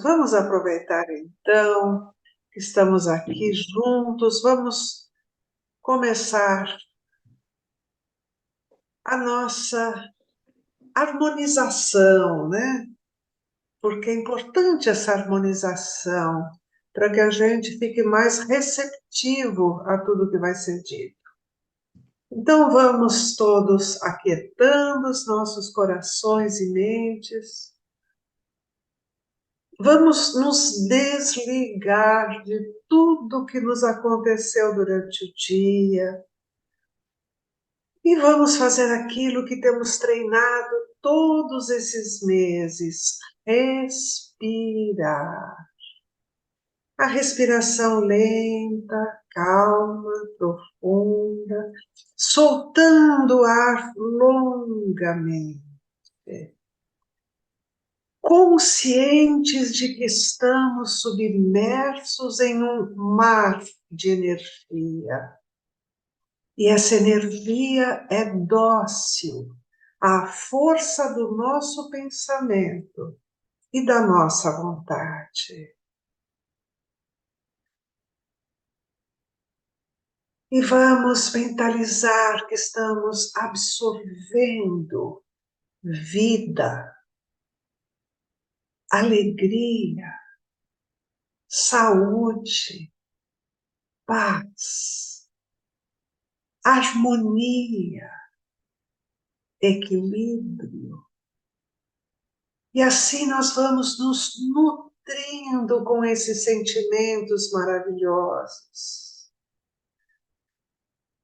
Vamos aproveitar então que estamos aqui juntos, vamos começar a nossa harmonização, né? Porque é importante essa harmonização para que a gente fique mais receptivo a tudo que vai ser dito. Então vamos todos aquietando os nossos corações e mentes. Vamos nos desligar de tudo que nos aconteceu durante o dia e vamos fazer aquilo que temos treinado todos esses meses: respirar. A respiração lenta, calma, profunda, soltando o ar longamente, conscientes de que estamos submersos em um mar de energia. E essa energia é dócil à força do nosso pensamento e da nossa vontade. E vamos mentalizar que estamos absorvendo vida, alegria, saúde, paz, harmonia, equilíbrio. E assim nós vamos nos nutrindo com esses sentimentos maravilhosos,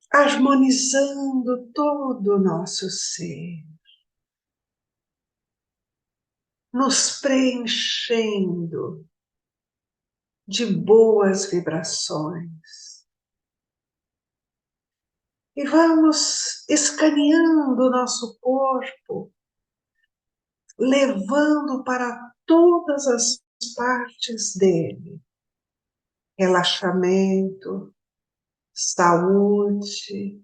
harmonizando todo o nosso ser, nos preenchendo de boas vibrações. E vamos escaneando o nosso corpo, levando para todas as partes dele relaxamento, saúde,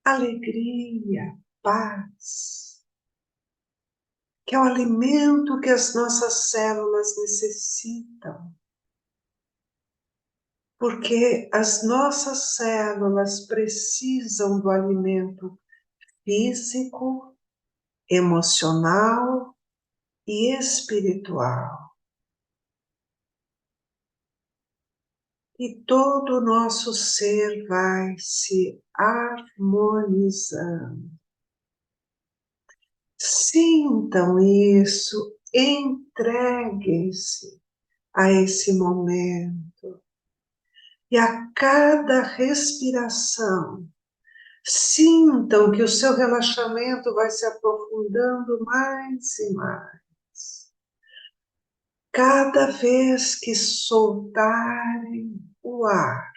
alegria, paz, que é o alimento que as nossas células necessitam. Porque as nossas células precisam do alimento físico, emocional e espiritual. E todo o nosso ser vai se harmonizando. Sintam isso, entreguem-se a esse momento. E a cada respiração, sintam que o seu relaxamento vai se aprofundando mais e mais. Cada vez que soltarem o ar,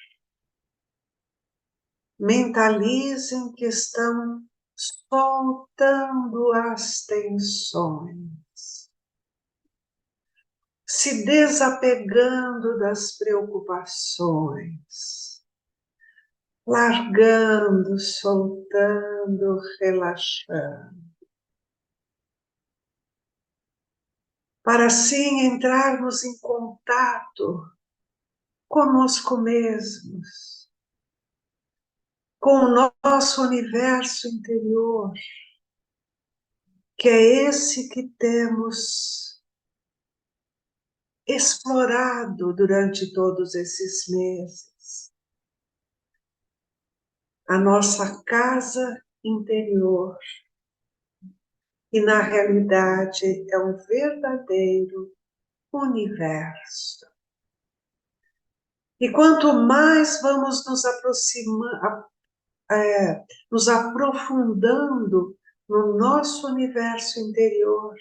mentalizem que estão soltando as tensões, se desapegando das preocupações, largando, soltando, relaxando, para assim entrarmos em contato conosco mesmos, com o nosso universo interior, que é esse que temos explorado durante todos esses meses. A nossa casa interior, e na realidade é um verdadeiro universo. E quanto mais vamos nos aproximando, nos aprofundando no nosso universo interior,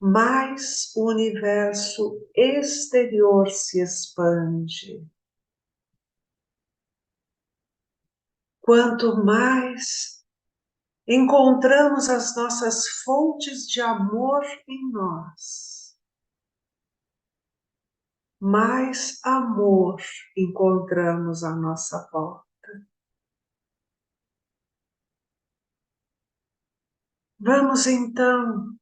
mais o universo exterior se expande. Quanto mais encontramos as nossas fontes de amor em nós, mais amor encontramos à nossa volta. Vamos então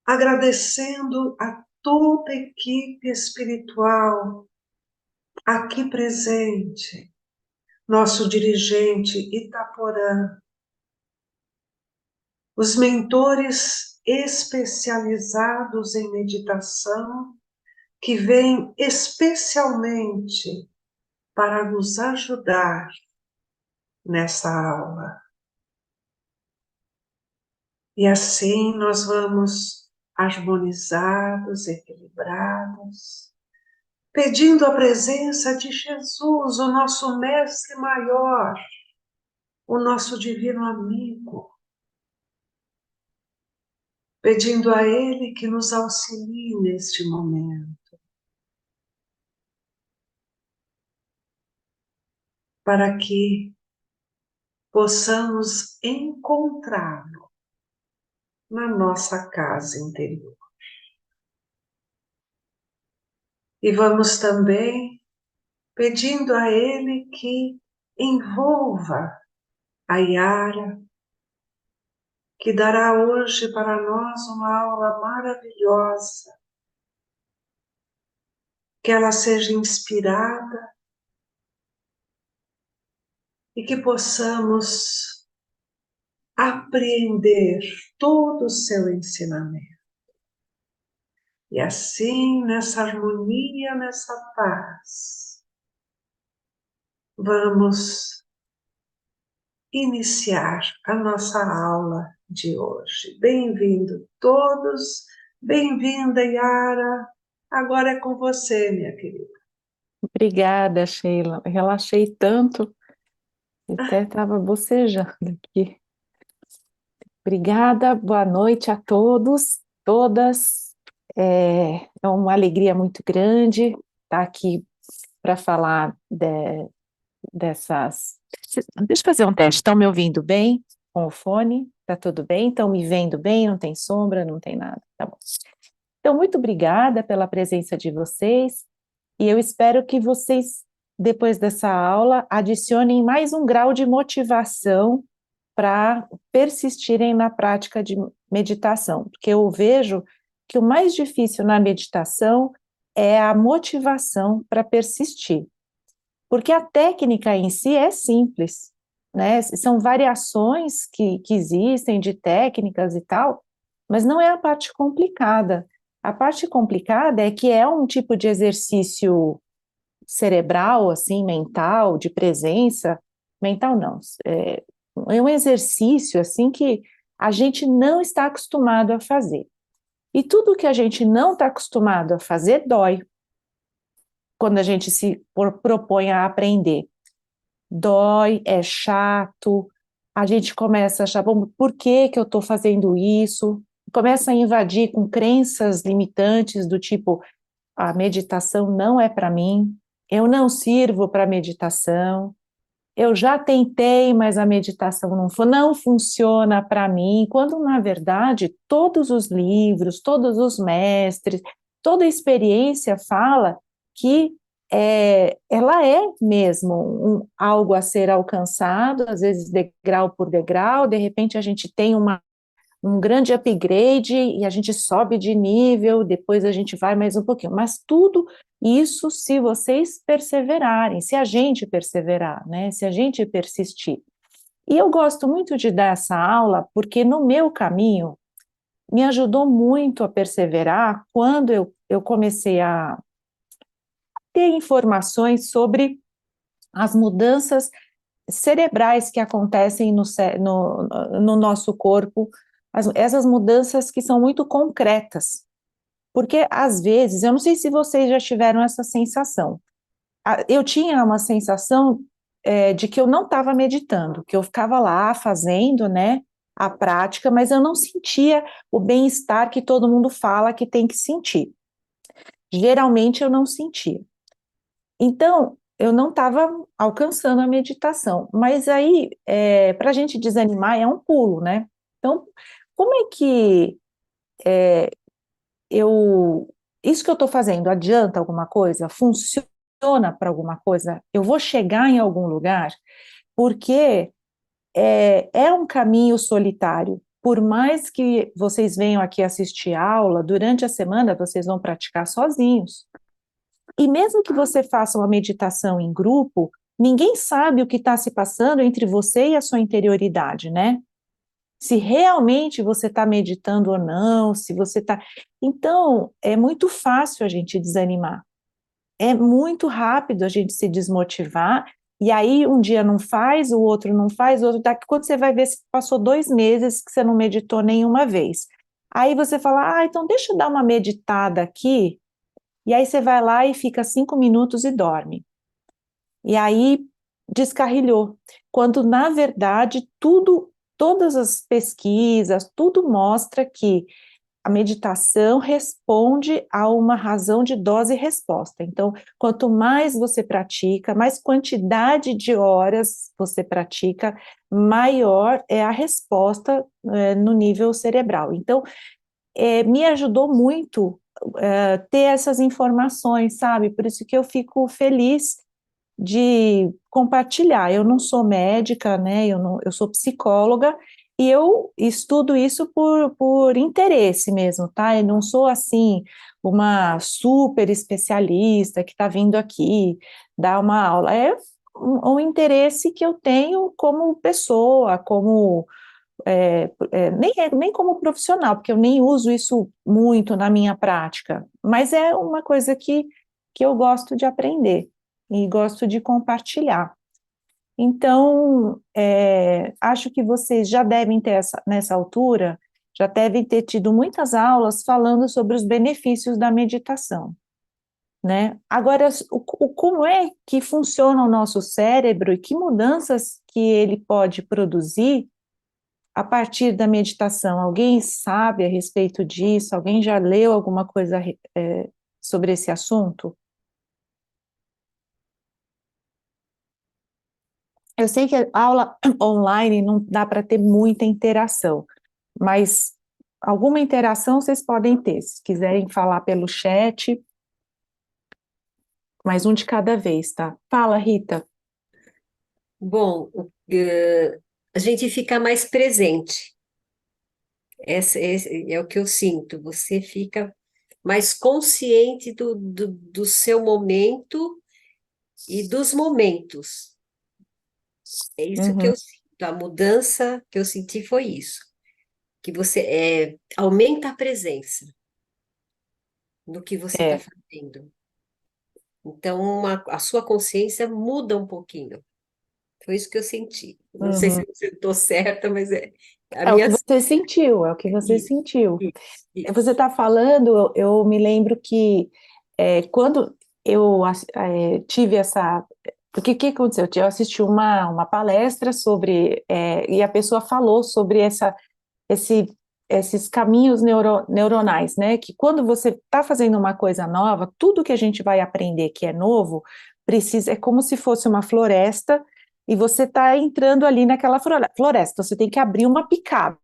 agradecendo a toda a equipe espiritual aqui presente, nosso dirigente Itaporã, os mentores especializados em meditação, que vêm especialmente para nos ajudar nessa aula. E assim nós vamos harmonizados, equilibrados, pedindo a presença de Jesus, o nosso mestre maior, o nosso divino amigo, pedindo a Ele que nos auxilie neste momento, para que possamos encontrá-lo na nossa casa interior. E vamos também pedindo a Ele que envolva a Yara, que dará hoje para nós uma aula maravilhosa, que ela seja inspirada e que possamos apreender todo o seu ensinamento. E assim, nessa harmonia, nessa paz, vamos iniciar a nossa aula de hoje. Bem-vindo todos, bem-vinda, Yara. Agora é com você, minha querida. Obrigada, Sheila. Relaxei tanto, até estava bocejando aqui. Obrigada, boa noite a todos, todas. É uma alegria muito grande estar aqui para falar dessas. Deixa eu fazer um teste. Estão me ouvindo bem com o fone? Está tudo bem? Estão me vendo bem? Não tem sombra, não tem nada. Tá bom. Então, muito obrigada pela presença de vocês. E eu espero que vocês, depois dessa aula, adicionem mais um grau de motivação para persistirem na prática de meditação, porque eu vejo que o mais difícil na meditação é a motivação para persistir, porque a técnica em si é simples, né? São variações que existem de técnicas e tal, mas não é a parte complicada. A parte complicada é que é um tipo de exercício cerebral, assim, mental, de presença, mental não, é um exercício, assim, que a gente não está acostumado a fazer. E tudo que a gente não está acostumado a fazer dói, quando a gente se propõe a aprender. Dói, é chato, a gente começa a achar, bom, por que que eu estou fazendo isso? Começa a invadir com crenças limitantes do tipo, a meditação não é para mim, eu não sirvo para meditação, eu já tentei, mas a meditação não funciona para mim, quando na verdade todos os livros, todos os mestres, toda a experiência fala que ela é mesmo algo a ser alcançado, às vezes degrau por degrau, de repente a gente tem um grande upgrade e a gente sobe de nível, depois a gente vai mais um pouquinho, mas tudo isso se vocês perseverarem, se a gente perseverar, né, se a gente persistir. E eu gosto muito de dar essa aula porque no meu caminho me ajudou muito a perseverar quando eu comecei a ter informações sobre as mudanças cerebrais que acontecem no nosso corpo, essas mudanças que são muito concretas, porque às vezes, eu não sei se vocês já tiveram essa sensação, eu tinha uma sensação de que eu não estava meditando, que eu ficava lá fazendo, né, a prática, mas eu não sentia o bem-estar que todo mundo fala que tem que sentir. Geralmente eu não sentia. Então, eu não estava alcançando a meditação, mas aí, para a gente desanimar, é um pulo, né? Então, como é que isso que eu estou fazendo adianta alguma coisa? Funciona para alguma coisa? Eu vou chegar em algum lugar? Porque é um caminho solitário, por mais que vocês venham aqui assistir aula, durante a semana vocês vão praticar sozinhos. E mesmo que você faça uma meditação em grupo, ninguém sabe o que está se passando entre você e a sua interioridade, né? Se realmente você está meditando ou não, se você está. Então, é muito fácil a gente desanimar. É muito rápido a gente se desmotivar, e aí um dia não faz, o outro não faz, o outro daqui, quando você vai ver, se passou 2 meses que você não meditou nenhuma vez. Aí você fala, então deixa eu dar uma meditada aqui, e aí você vai lá e fica 5 minutos e dorme. E aí descarrilhou. Quando, na verdade, todas as pesquisas, tudo mostra que a meditação responde a uma razão de dose e resposta. Então, quanto mais você pratica, mais quantidade de horas você pratica, maior é a resposta no nível cerebral. Então, me ajudou muito ter essas informações, sabe? Por isso que eu fico feliz de compartilhar. Eu não sou médica, né? Eu sou psicóloga e eu estudo isso por interesse mesmo, tá? Eu não sou assim uma super especialista que está vindo aqui dar uma aula. É um interesse que eu tenho como pessoa, como nem como profissional, porque eu nem uso isso muito na minha prática, mas é uma coisa que eu gosto de aprender e gosto de compartilhar. Então, acho que vocês já devem ter, nessa altura, já devem ter tido muitas aulas falando sobre os benefícios da meditação, né? Agora, como é que funciona o nosso cérebro e que mudanças que ele pode produzir a partir da meditação? Alguém sabe a respeito disso? Alguém já leu alguma coisa sobre esse assunto? Eu sei que a aula online não dá para ter muita interação, mas alguma interação vocês podem ter. Se quiserem falar pelo chat, mais um de cada vez, tá? Fala, Rita. Bom, a gente fica mais presente. Esse é o que eu sinto. Você fica mais consciente do seu momento e dos momentos. É isso que Uhum, eu sinto. A mudança que eu senti foi isso. Que você aumenta a presença no que você está é. fazendo. Então, a sua consciência muda um pouquinho. Foi isso que eu senti. Não sei Uhum. se eu estou certa, mas a É o minha. que você sentiu, é o que você Isso, sentiu. Você isso. está falando, eu me lembro que quando eu tive essa. Porque o que aconteceu? Eu assisti uma palestra sobre, e a pessoa falou sobre esse, esses caminhos neuronais, né? Que quando você está fazendo uma coisa nova, tudo que a gente vai aprender que é novo, é como se fosse uma floresta, e você está entrando ali naquela floresta, você tem que abrir uma picada.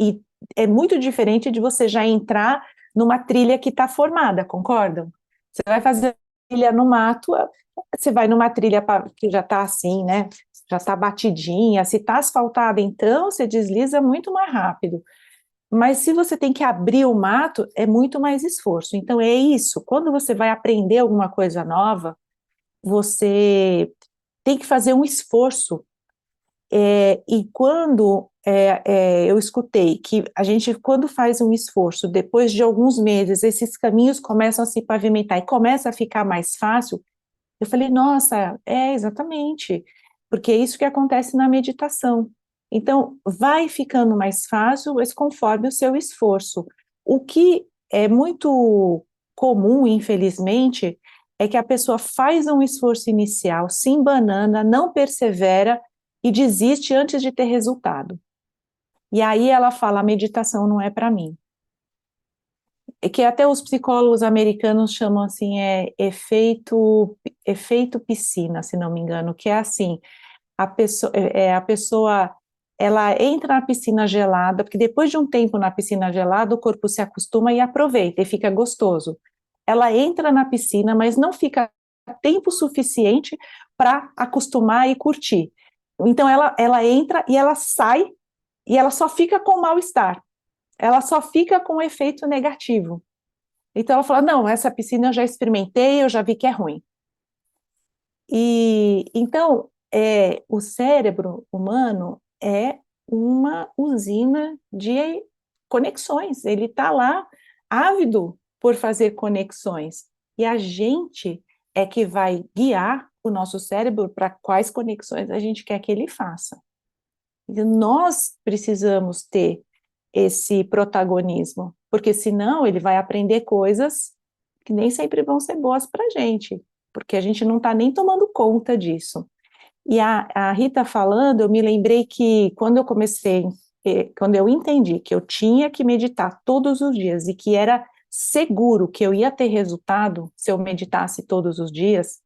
E é muito diferente de você já entrar numa trilha que está formada, concordam? Você vai fazer trilha no mato, você vai numa trilha que já está assim, né? Já está batidinha. Se está asfaltada, então você desliza muito mais rápido. Mas se você tem que abrir o mato, é muito mais esforço. Então é isso. Quando você vai aprender alguma coisa nova, você tem que fazer um esforço. E quando eu escutei que a gente, quando faz um esforço, depois de alguns meses, esses caminhos começam a se pavimentar e começa a ficar mais fácil, eu falei, nossa, exatamente, porque é isso que acontece na meditação. Então, vai ficando mais fácil, mas conforme o seu esforço. O que é muito comum, infelizmente, é que a pessoa faz um esforço inicial, se embanana, não persevera e desiste antes de ter resultado. E aí ela fala, a meditação não é para mim. É que até os psicólogos americanos chamam assim, efeito piscina, se não me engano, que é assim, a pessoa ela entra na piscina gelada, porque depois de um tempo na piscina gelada, o corpo se acostuma e aproveita, e fica gostoso. Ela entra na piscina, mas não fica tempo suficiente para acostumar e curtir. Então ela entra e ela sai e ela só fica com mal-estar, ela só fica com o efeito negativo. Então ela fala, não, essa piscina eu já experimentei, eu já vi que é ruim. E então o cérebro humano é uma usina de conexões, ele está lá ávido por fazer conexões, e a gente é que vai guiar o nosso cérebro para quais conexões a gente quer que ele faça. Então, nós precisamos ter esse protagonismo, porque senão ele vai aprender coisas que nem sempre vão ser boas para a gente, porque a gente não está nem tomando conta disso. E a Rita falando, eu me lembrei que quando eu comecei, quando eu entendi que eu tinha que meditar todos os dias e que era seguro que eu ia ter resultado se eu meditasse todos os dias,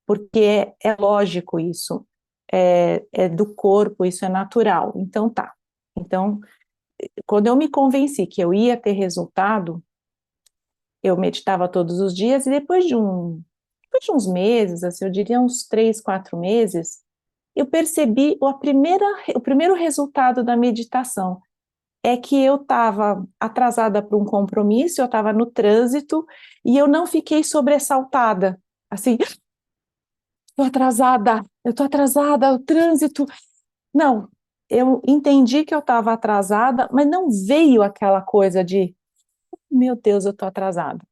porque é lógico isso, é do corpo, isso é natural. Então tá. Então, quando eu me convenci que eu ia ter resultado, eu meditava todos os dias, e depois de uns meses, assim, eu diria uns 3, 4 meses, eu percebi o primeiro resultado da meditação, é que eu estava atrasada para um compromisso, eu estava no trânsito, e eu não fiquei sobressaltada, assim, eu estou atrasada, o trânsito. Não, eu entendi que eu estava atrasada, mas não veio aquela coisa de, meu Deus, eu estou atrasada.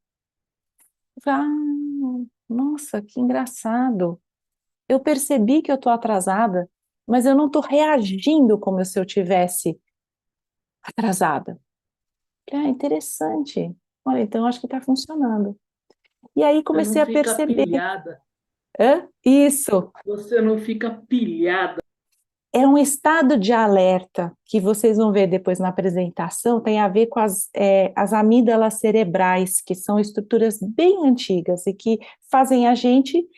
Eu falei, nossa, que engraçado. Eu percebi que eu estou atrasada, mas eu não estou reagindo como se eu tivesse atrasada. Eu falei, interessante. Olha, então acho que está funcionando. E aí Você comecei não a fica perceber. pilhada. Isso. Você não fica pilhada. É um estado de alerta que vocês vão ver depois na apresentação, tem a ver com as amígdalas cerebrais, que são estruturas bem antigas e que fazem a gente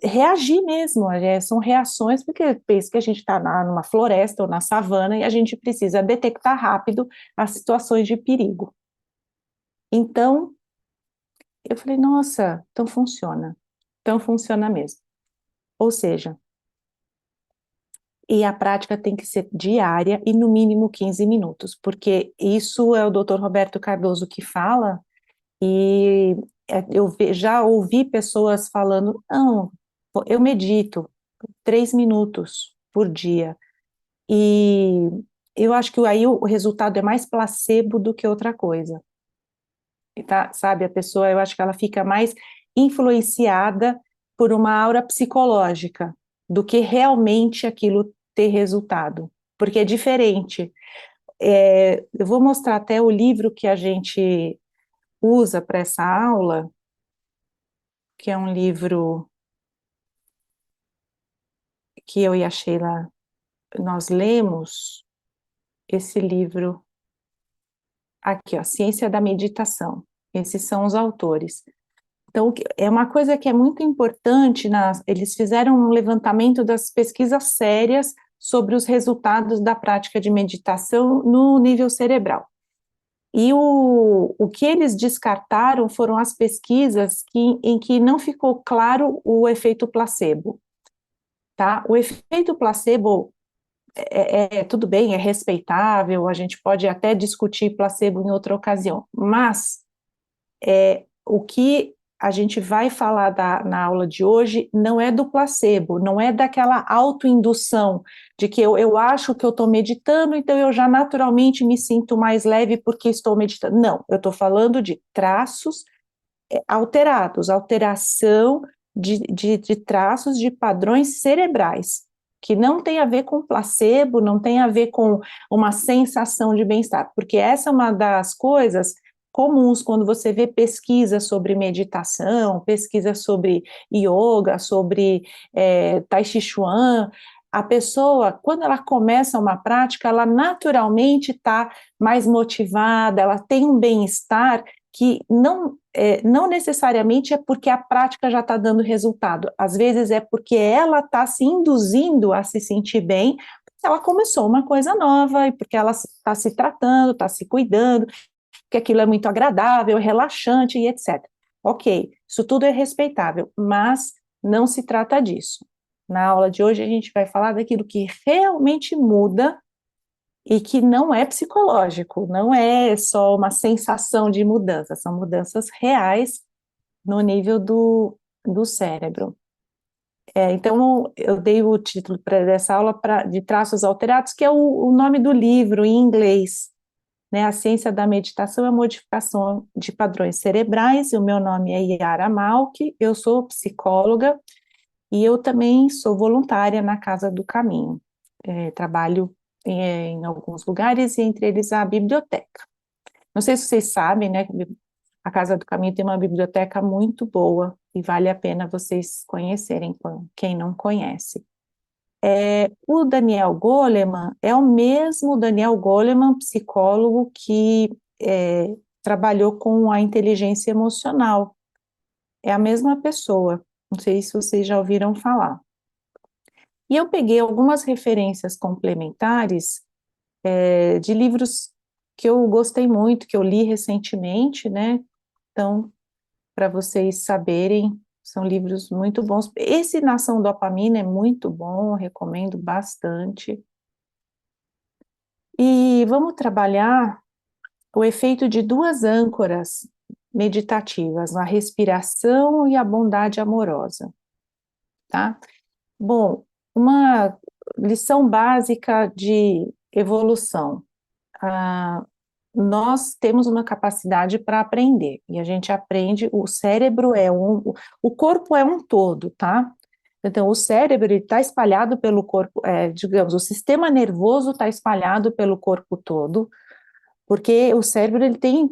reagir mesmo, são reações, porque pensa que a gente está numa floresta ou na savana e a gente precisa detectar rápido as situações de perigo. Então, eu falei, nossa, então funciona mesmo. Ou seja, e a prática tem que ser diária e no mínimo 15 minutos, porque isso é o Dr. Roberto Cardoso que fala, e eu já ouvi pessoas falando, não, eu medito 3 minutos por dia, e eu acho que aí o resultado é mais placebo do que outra coisa, tá? Sabe, a pessoa, eu acho que ela fica mais influenciada por uma aura psicológica do que realmente aquilo ter resultado, porque é diferente. Eu vou mostrar até o livro que a gente usa para essa aula, que é um livro que eu e a Sheila, nós lemos, esse livro aqui, ó, Ciência da Meditação. Esses são os autores. Então, é uma coisa que é muito importante, eles fizeram um levantamento das pesquisas sérias sobre os resultados da prática de meditação no nível cerebral. E o que eles descartaram foram as pesquisas em que não ficou claro o efeito placebo, tá? O efeito placebo tudo bem, é respeitável, a gente pode até discutir placebo em outra ocasião, mas o que a gente vai falar na aula de hoje não é do placebo, não é daquela autoindução de que eu acho que eu estou meditando, então eu já naturalmente me sinto mais leve porque estou meditando. Não, eu estou falando de traços alterados, alteração de traços de padrões cerebrais, que não tem a ver com placebo, não tem a ver com uma sensação de bem-estar, porque essa é uma das coisas comuns quando você vê pesquisa sobre meditação, pesquisa sobre yoga, sobre Tai Chi Chuan, a pessoa, quando ela começa uma prática, ela naturalmente está mais motivada, ela tem um bem-estar que não necessariamente é porque a prática já está dando resultado, às vezes é porque ela está se induzindo a se sentir bem, porque ela começou uma coisa nova, e porque ela está se tratando, está se cuidando, que aquilo é muito agradável, relaxante e etc. Ok, isso tudo é respeitável, mas não se trata disso. Na aula de hoje a gente vai falar daquilo que realmente muda e que não é psicológico, não é só uma sensação de mudança, são mudanças reais no nível do cérebro. Então, eu dei o título para dessa aula de traços alterados, que é o nome do livro em inglês, né? A ciência da meditação é a modificação de padrões cerebrais. O meu nome é Yara Malk, eu sou psicóloga e eu também sou voluntária na Casa do Caminho. Trabalho em alguns lugares, e entre eles a biblioteca. Não sei se vocês sabem, né? A Casa do Caminho tem uma biblioteca muito boa e vale a pena vocês conhecerem, quem não conhece. O Daniel Goleman é o mesmo Daniel Goleman, psicólogo que trabalhou com a inteligência emocional. É a mesma pessoa, não sei se vocês já ouviram falar. E eu peguei algumas referências complementares de livros que eu gostei muito, que eu li recentemente, né? Então, para vocês saberem, são livros muito bons. Esse Nação Dopamina é muito bom, recomendo bastante. E vamos trabalhar o efeito de duas âncoras meditativas, a respiração e a bondade amorosa, tá? Bom, uma lição básica de evolução. Nós temos uma capacidade para aprender, e a gente aprende, o cérebro o corpo é um todo, tá? Então, o cérebro está espalhado pelo corpo, digamos, o sistema nervoso está espalhado pelo corpo todo, porque o cérebro ele tem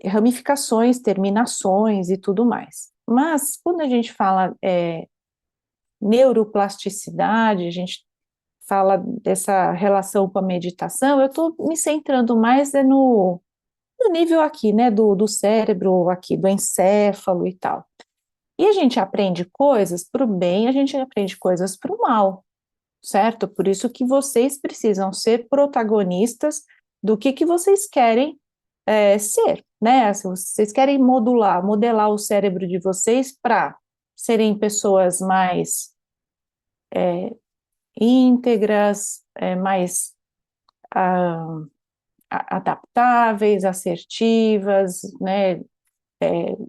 ramificações, terminações e tudo mais. Mas, quando a gente fala neuroplasticidade, a gente fala dessa relação com a meditação, eu estou me centrando mais no nível aqui, né, do cérebro, aqui, do encéfalo e tal. E a gente aprende coisas para o bem, a gente aprende coisas para o mal, certo? Por isso que vocês precisam ser protagonistas do que vocês querem ser, né? Se vocês querem modelar o cérebro de vocês para serem pessoas mais íntegras, mais adaptáveis, assertivas, né?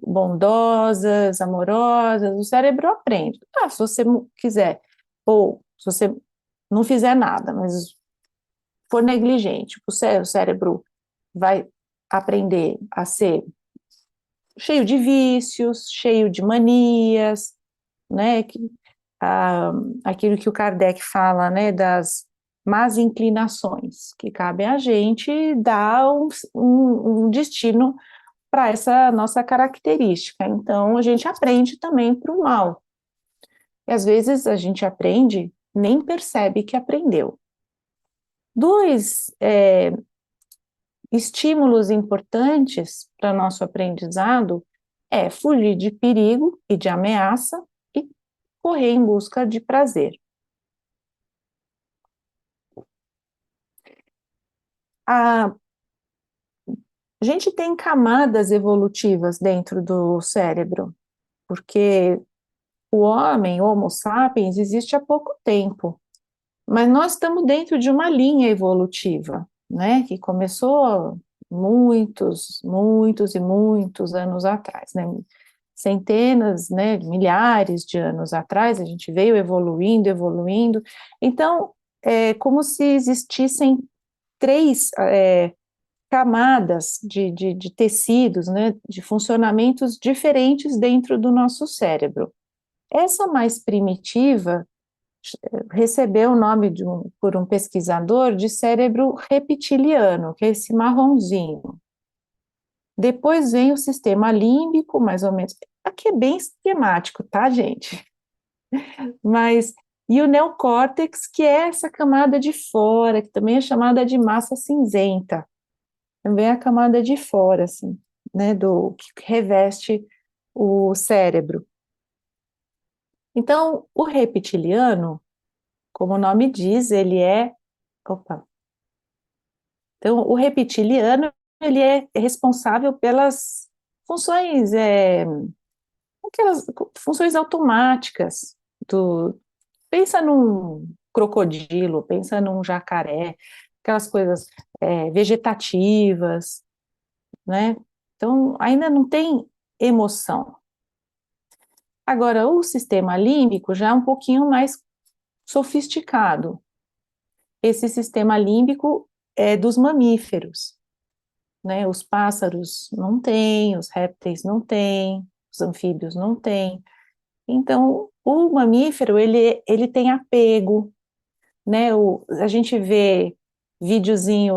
Bondosas, amorosas, o cérebro aprende. Se você quiser, ou se você não fizer nada, mas for negligente, o cérebro vai aprender a ser cheio de vícios, cheio de manias, né? Aquilo que o Kardec fala, né? Das más inclinações, que cabe a gente dar um destino para essa nossa característica. Então, a gente aprende também para o mal. E às vezes a gente aprende, nem percebe que aprendeu. Dois estímulos importantes para nosso aprendizado é fugir de perigo e de ameaça e correr em busca de prazer. A gente tem camadas evolutivas dentro do cérebro, porque o homem, o Homo sapiens, existe há pouco tempo, mas nós estamos dentro de uma linha evolutiva, né, que começou muitos, muitos e muitos anos atrás, né, centenas, né, milhares de anos atrás, a gente veio evoluindo, evoluindo, então é como se existissem três camadas de tecidos, né, de funcionamentos diferentes dentro do nosso cérebro. Essa mais primitiva recebeu o nome por um pesquisador de cérebro reptiliano, que é esse marronzinho. Depois vem o sistema límbico, mais ou menos. Aqui é bem esquemático, tá, gente? E o neocórtex, que é essa camada de fora, que também é chamada de massa cinzenta. Também é a camada de fora, assim, né, que reveste o cérebro. Então, o reptiliano, como o nome diz, ele é... Opa! Então, o reptiliano, ele é responsável pelas funções, aquelas funções automáticas pensa num crocodilo, pensa num jacaré, aquelas coisas vegetativas, né? Então, ainda não tem emoção. Agora, o sistema límbico já é um pouquinho mais sofisticado. Esse sistema límbico é dos mamíferos, né? Os pássaros não têm, os répteis não têm, os anfíbios não têm. Então, o mamífero, ele tem apego, né? A gente vê videozinho,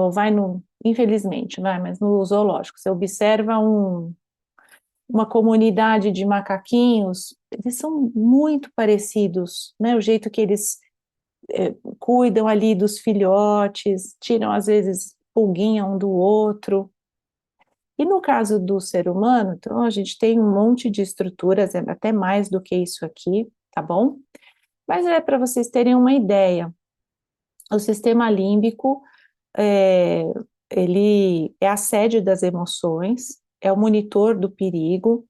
infelizmente, mas no zoológico, você observa uma comunidade de macaquinhos, eles são muito parecidos, né? O jeito que eles cuidam ali dos filhotes, tiram às vezes pulguinha um do outro. E no caso do ser humano, então a gente tem um monte de estruturas, até mais do que isso aqui, tá bom? Mas é para vocês terem uma ideia. O sistema límbico, ele é a sede das emoções, é o monitor do perigo,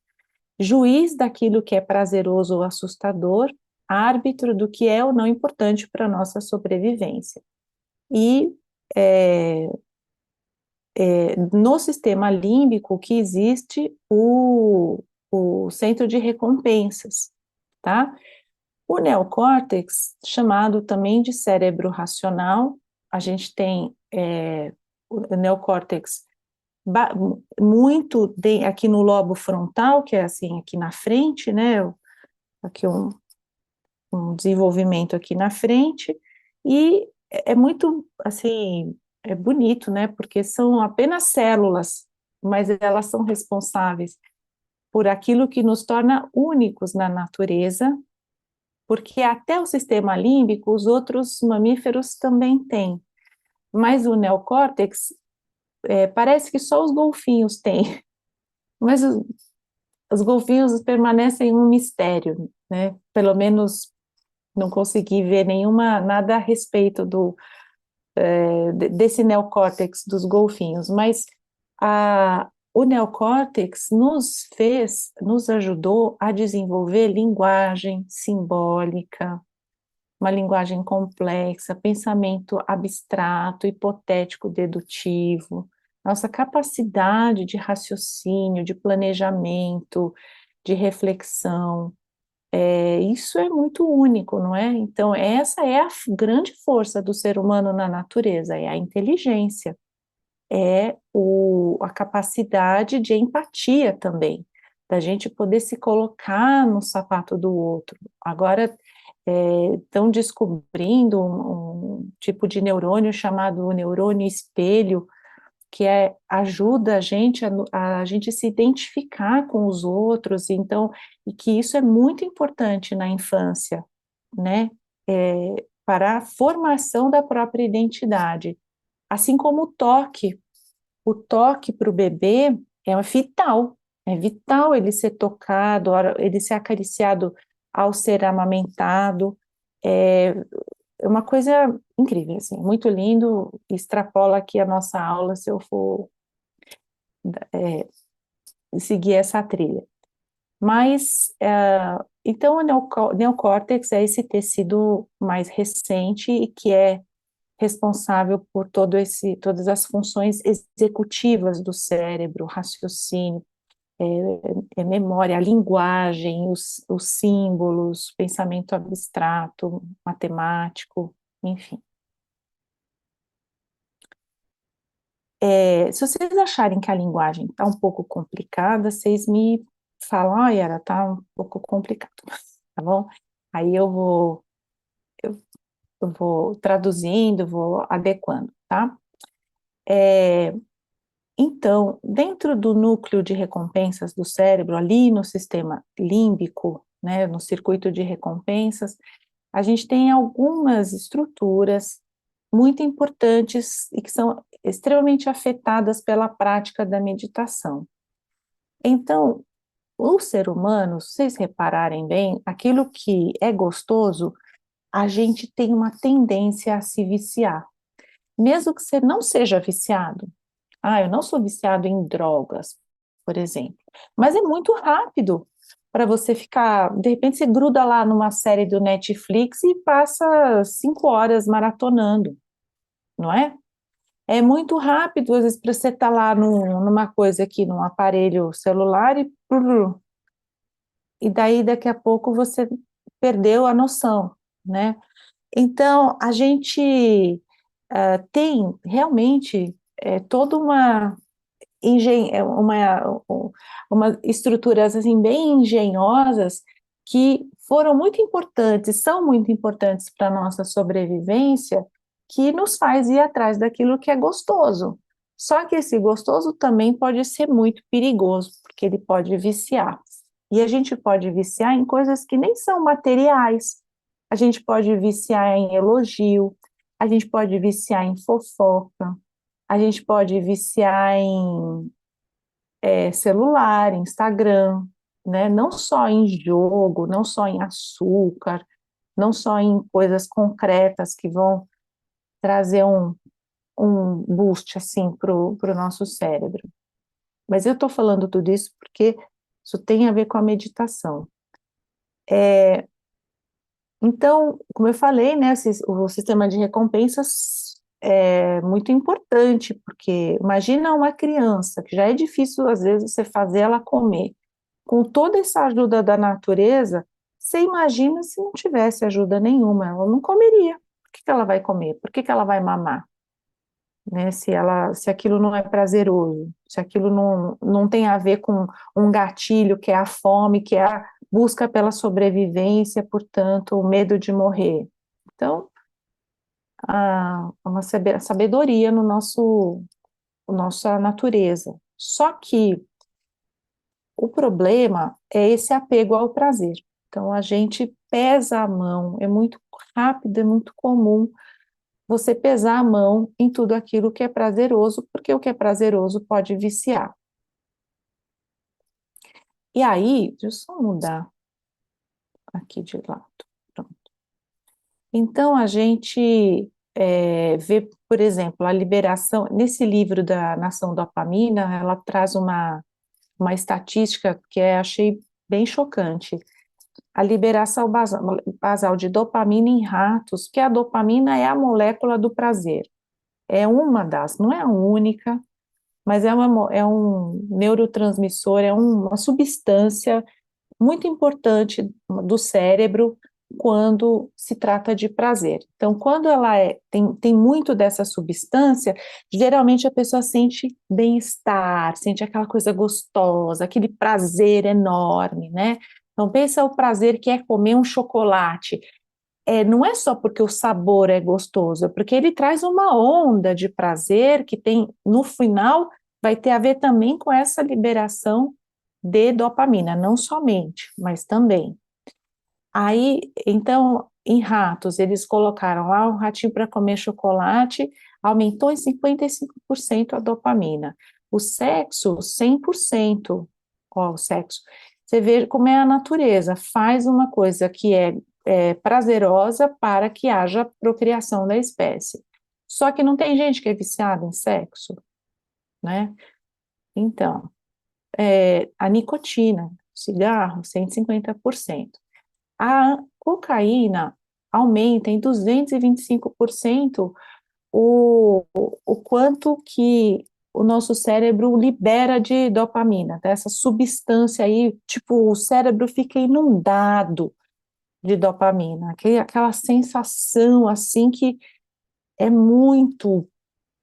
juiz daquilo que é prazeroso ou assustador, árbitro do que é ou não importante para a nossa sobrevivência. E no sistema límbico que existe o centro de recompensas, tá? O neocórtex, chamado também de cérebro racional, a gente tem o neocórtex muito aqui no lobo frontal, que é assim aqui na frente, né? Aqui um desenvolvimento aqui na frente, e é muito, assim, é bonito, né, porque são apenas células, mas elas são responsáveis por aquilo que nos torna únicos na natureza, porque até o sistema límbico os outros mamíferos também têm, mas o neocórtex, parece que só os golfinhos têm, mas os golfinhos permanecem um mistério, né, pelo menos não consegui ver nada a respeito desse neocórtex dos golfinhos, mas o neocórtex nos ajudou a desenvolver linguagem simbólica, uma linguagem complexa, pensamento abstrato, hipotético, dedutivo, nossa capacidade de raciocínio, de planejamento, de reflexão. Isso é muito único, não é? Então, essa é a grande força do ser humano na natureza, é a inteligência, a capacidade de empatia também, da gente poder se colocar no sapato do outro. Agora, estão descobrindo um tipo de neurônio chamado neurônio espelho, que ajuda a gente se identificar com os outros, então, e que isso é muito importante na infância, né, para a formação da própria identidade, assim como o toque para o bebê é vital ele ser tocado, ele ser acariciado ao ser amamentado, é, é uma coisa incrível, assim, muito lindo, extrapola aqui a nossa aula se eu for seguir essa trilha. Mas, então, o neocórtex é esse tecido mais recente e que é responsável por todas as funções executivas do cérebro, raciocínio, memória, a linguagem, os símbolos, pensamento abstrato, matemático, enfim. Se vocês acharem que a linguagem está um pouco complicada, vocês me falam, Yara, está um pouco complicado, tá bom? Aí eu vou traduzindo, vou adequando, tá? Então, dentro do núcleo de recompensas do cérebro, ali no sistema límbico, né, no circuito de recompensas, a gente tem algumas estruturas muito importantes e que são extremamente afetadas pela prática da meditação. Então, o ser humano, se vocês repararem bem, aquilo que é gostoso, a gente tem uma tendência a se viciar. Mesmo que você não seja viciado, eu não sou viciado em drogas, por exemplo, mas é muito rápido para você ficar, de repente você gruda lá numa série do Netflix e passa 5 horas maratonando, não é? É muito rápido, às vezes, para você estar lá numa coisa aqui, num aparelho celular, e daí daqui a pouco você perdeu a noção, né? Então, a gente tem realmente toda uma estruturas assim bem engenhosas que foram muito importantes, são muito importantes para a nossa sobrevivência, que nos faz ir atrás daquilo que é gostoso. Só que esse gostoso também pode ser muito perigoso, porque ele pode viciar. E a gente pode viciar em coisas que nem são materiais. A gente pode viciar em elogio, a gente pode viciar em fofoca, a gente pode viciar em celular, Instagram, né? Não só em jogo, não só em açúcar, não só em coisas concretas que vão trazer um boost assim para o nosso cérebro. Mas eu estou falando tudo isso porque isso tem a ver com a meditação. Então, como eu falei, né, o sistema de recompensas é muito importante, porque imagina uma criança, que já é difícil às vezes você fazer ela comer. Com toda essa ajuda da natureza, você imagina se não tivesse ajuda nenhuma, ela não comeria. Por que ela vai comer? Por que ela vai mamar? Né? Se aquilo não é prazeroso, se aquilo não tem a ver com um gatilho, que é a fome, que é a busca pela sobrevivência, portanto, o medo de morrer. Então, uma sabedoria no nossa natureza. Só que o problema é esse apego ao prazer. Então, a gente pesa a mão, é muito rápido, é muito comum você pesar a mão em tudo aquilo que é prazeroso, porque o que é prazeroso pode viciar. E aí, deixa eu só mudar aqui de lado. Pronto. Então, a gente vê, por exemplo, a liberação, nesse livro da Nação Dopamina, ela traz uma estatística que achei bem chocante. A liberação basal de dopamina em ratos, que a dopamina é a molécula do prazer. É uma das, não é a única, mas é um neurotransmissor, é uma substância muito importante do cérebro quando se trata de prazer. Então, quando ela tem muito dessa substância, geralmente a pessoa sente bem-estar, sente aquela coisa gostosa, aquele prazer enorme, né? Então, pensa o prazer que é comer um chocolate. Não é só porque o sabor é gostoso, é porque ele traz uma onda de prazer que tem, no final, vai ter a ver também com essa liberação de dopamina, não somente, mas também. Aí, então, em ratos, eles colocaram lá um ratinho para comer chocolate, aumentou em 55% a dopamina. O sexo, 100%. Ó, o sexo. Você vê como é a natureza, faz uma coisa que é prazerosa para que haja procriação da espécie. Só que não tem gente que é viciada em sexo, né? Então, a nicotina, cigarro, 150%. A cocaína aumenta em 225% o quanto que o nosso cérebro libera de dopamina, dessa substância aí, tipo, o cérebro fica inundado de dopamina, aquela sensação assim que é muito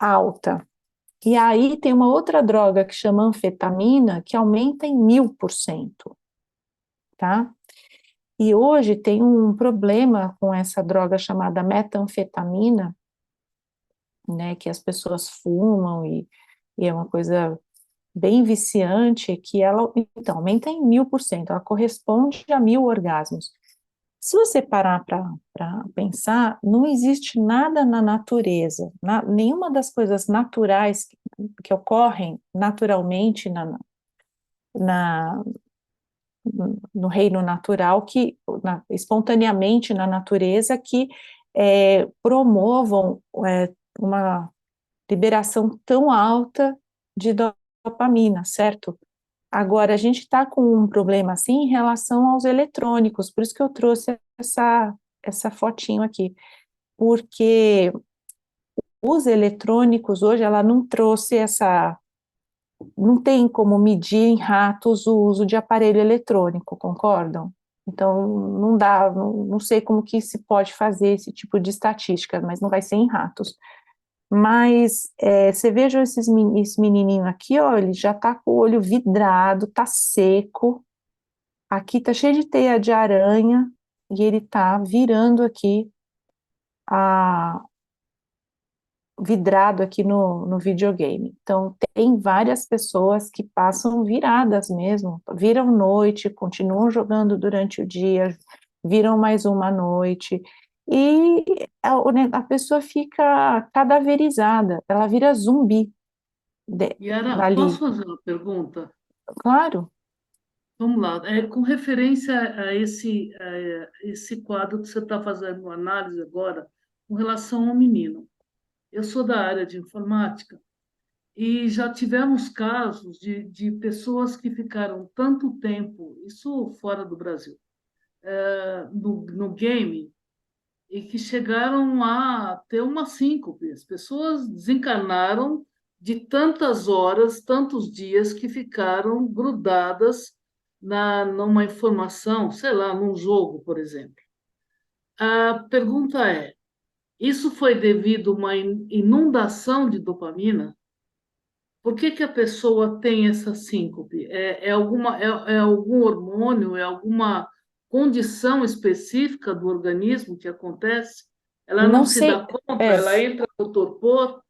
alta. E aí tem uma outra droga que chama anfetamina, que aumenta em 1000%, tá? E hoje tem um problema com essa droga chamada metanfetamina, né, que as pessoas fumam e é uma coisa bem viciante, que ela, então, aumenta em 1000%, ela corresponde a 1000 orgasmos. Se você parar para pensar, não existe nada na natureza, nenhuma das coisas naturais que ocorrem naturalmente na, no reino natural, espontaneamente na natureza, que promovam uma liberação tão alta de dopamina, certo? Agora, a gente está com um problema assim em relação aos eletrônicos, por isso que eu trouxe essa fotinho aqui, porque os eletrônicos hoje, ela não trouxe essa, não tem como medir em ratos o uso de aparelho eletrônico, concordam? Então, não dá, não sei como que se pode fazer esse tipo de estatística, mas não vai ser em ratos. Mas você veja esse menininho aqui, ó, ele já tá com o olho vidrado, tá seco, aqui tá cheio de teia de aranha, e ele tá virando aqui, vidrado aqui no videogame. Então, tem várias pessoas que passam viradas mesmo, viram noite, continuam jogando durante o dia, viram mais uma noite, e a pessoa fica cadaverizada, ela vira zumbi Yara, posso dali. fazer uma pergunta? Claro, Vamos lá. Com referência a esse quadro que você está fazendo uma análise agora, com relação ao menino. Eu sou da área de informática e já tivemos casos de pessoas que ficaram tanto tempo, isso fora do Brasil, no game, e que chegaram a ter uma síncope. As pessoas desencarnaram de tantas horas, tantos dias que ficaram grudadas numa informação, sei lá, num jogo, por exemplo. A pergunta é: isso foi devido a uma inundação de dopamina? Por que que a pessoa tem essa síncope? É algum hormônio, é alguma condição específica do organismo que acontece? Ela não não se dá sei, conta, é, ela entra no torpor.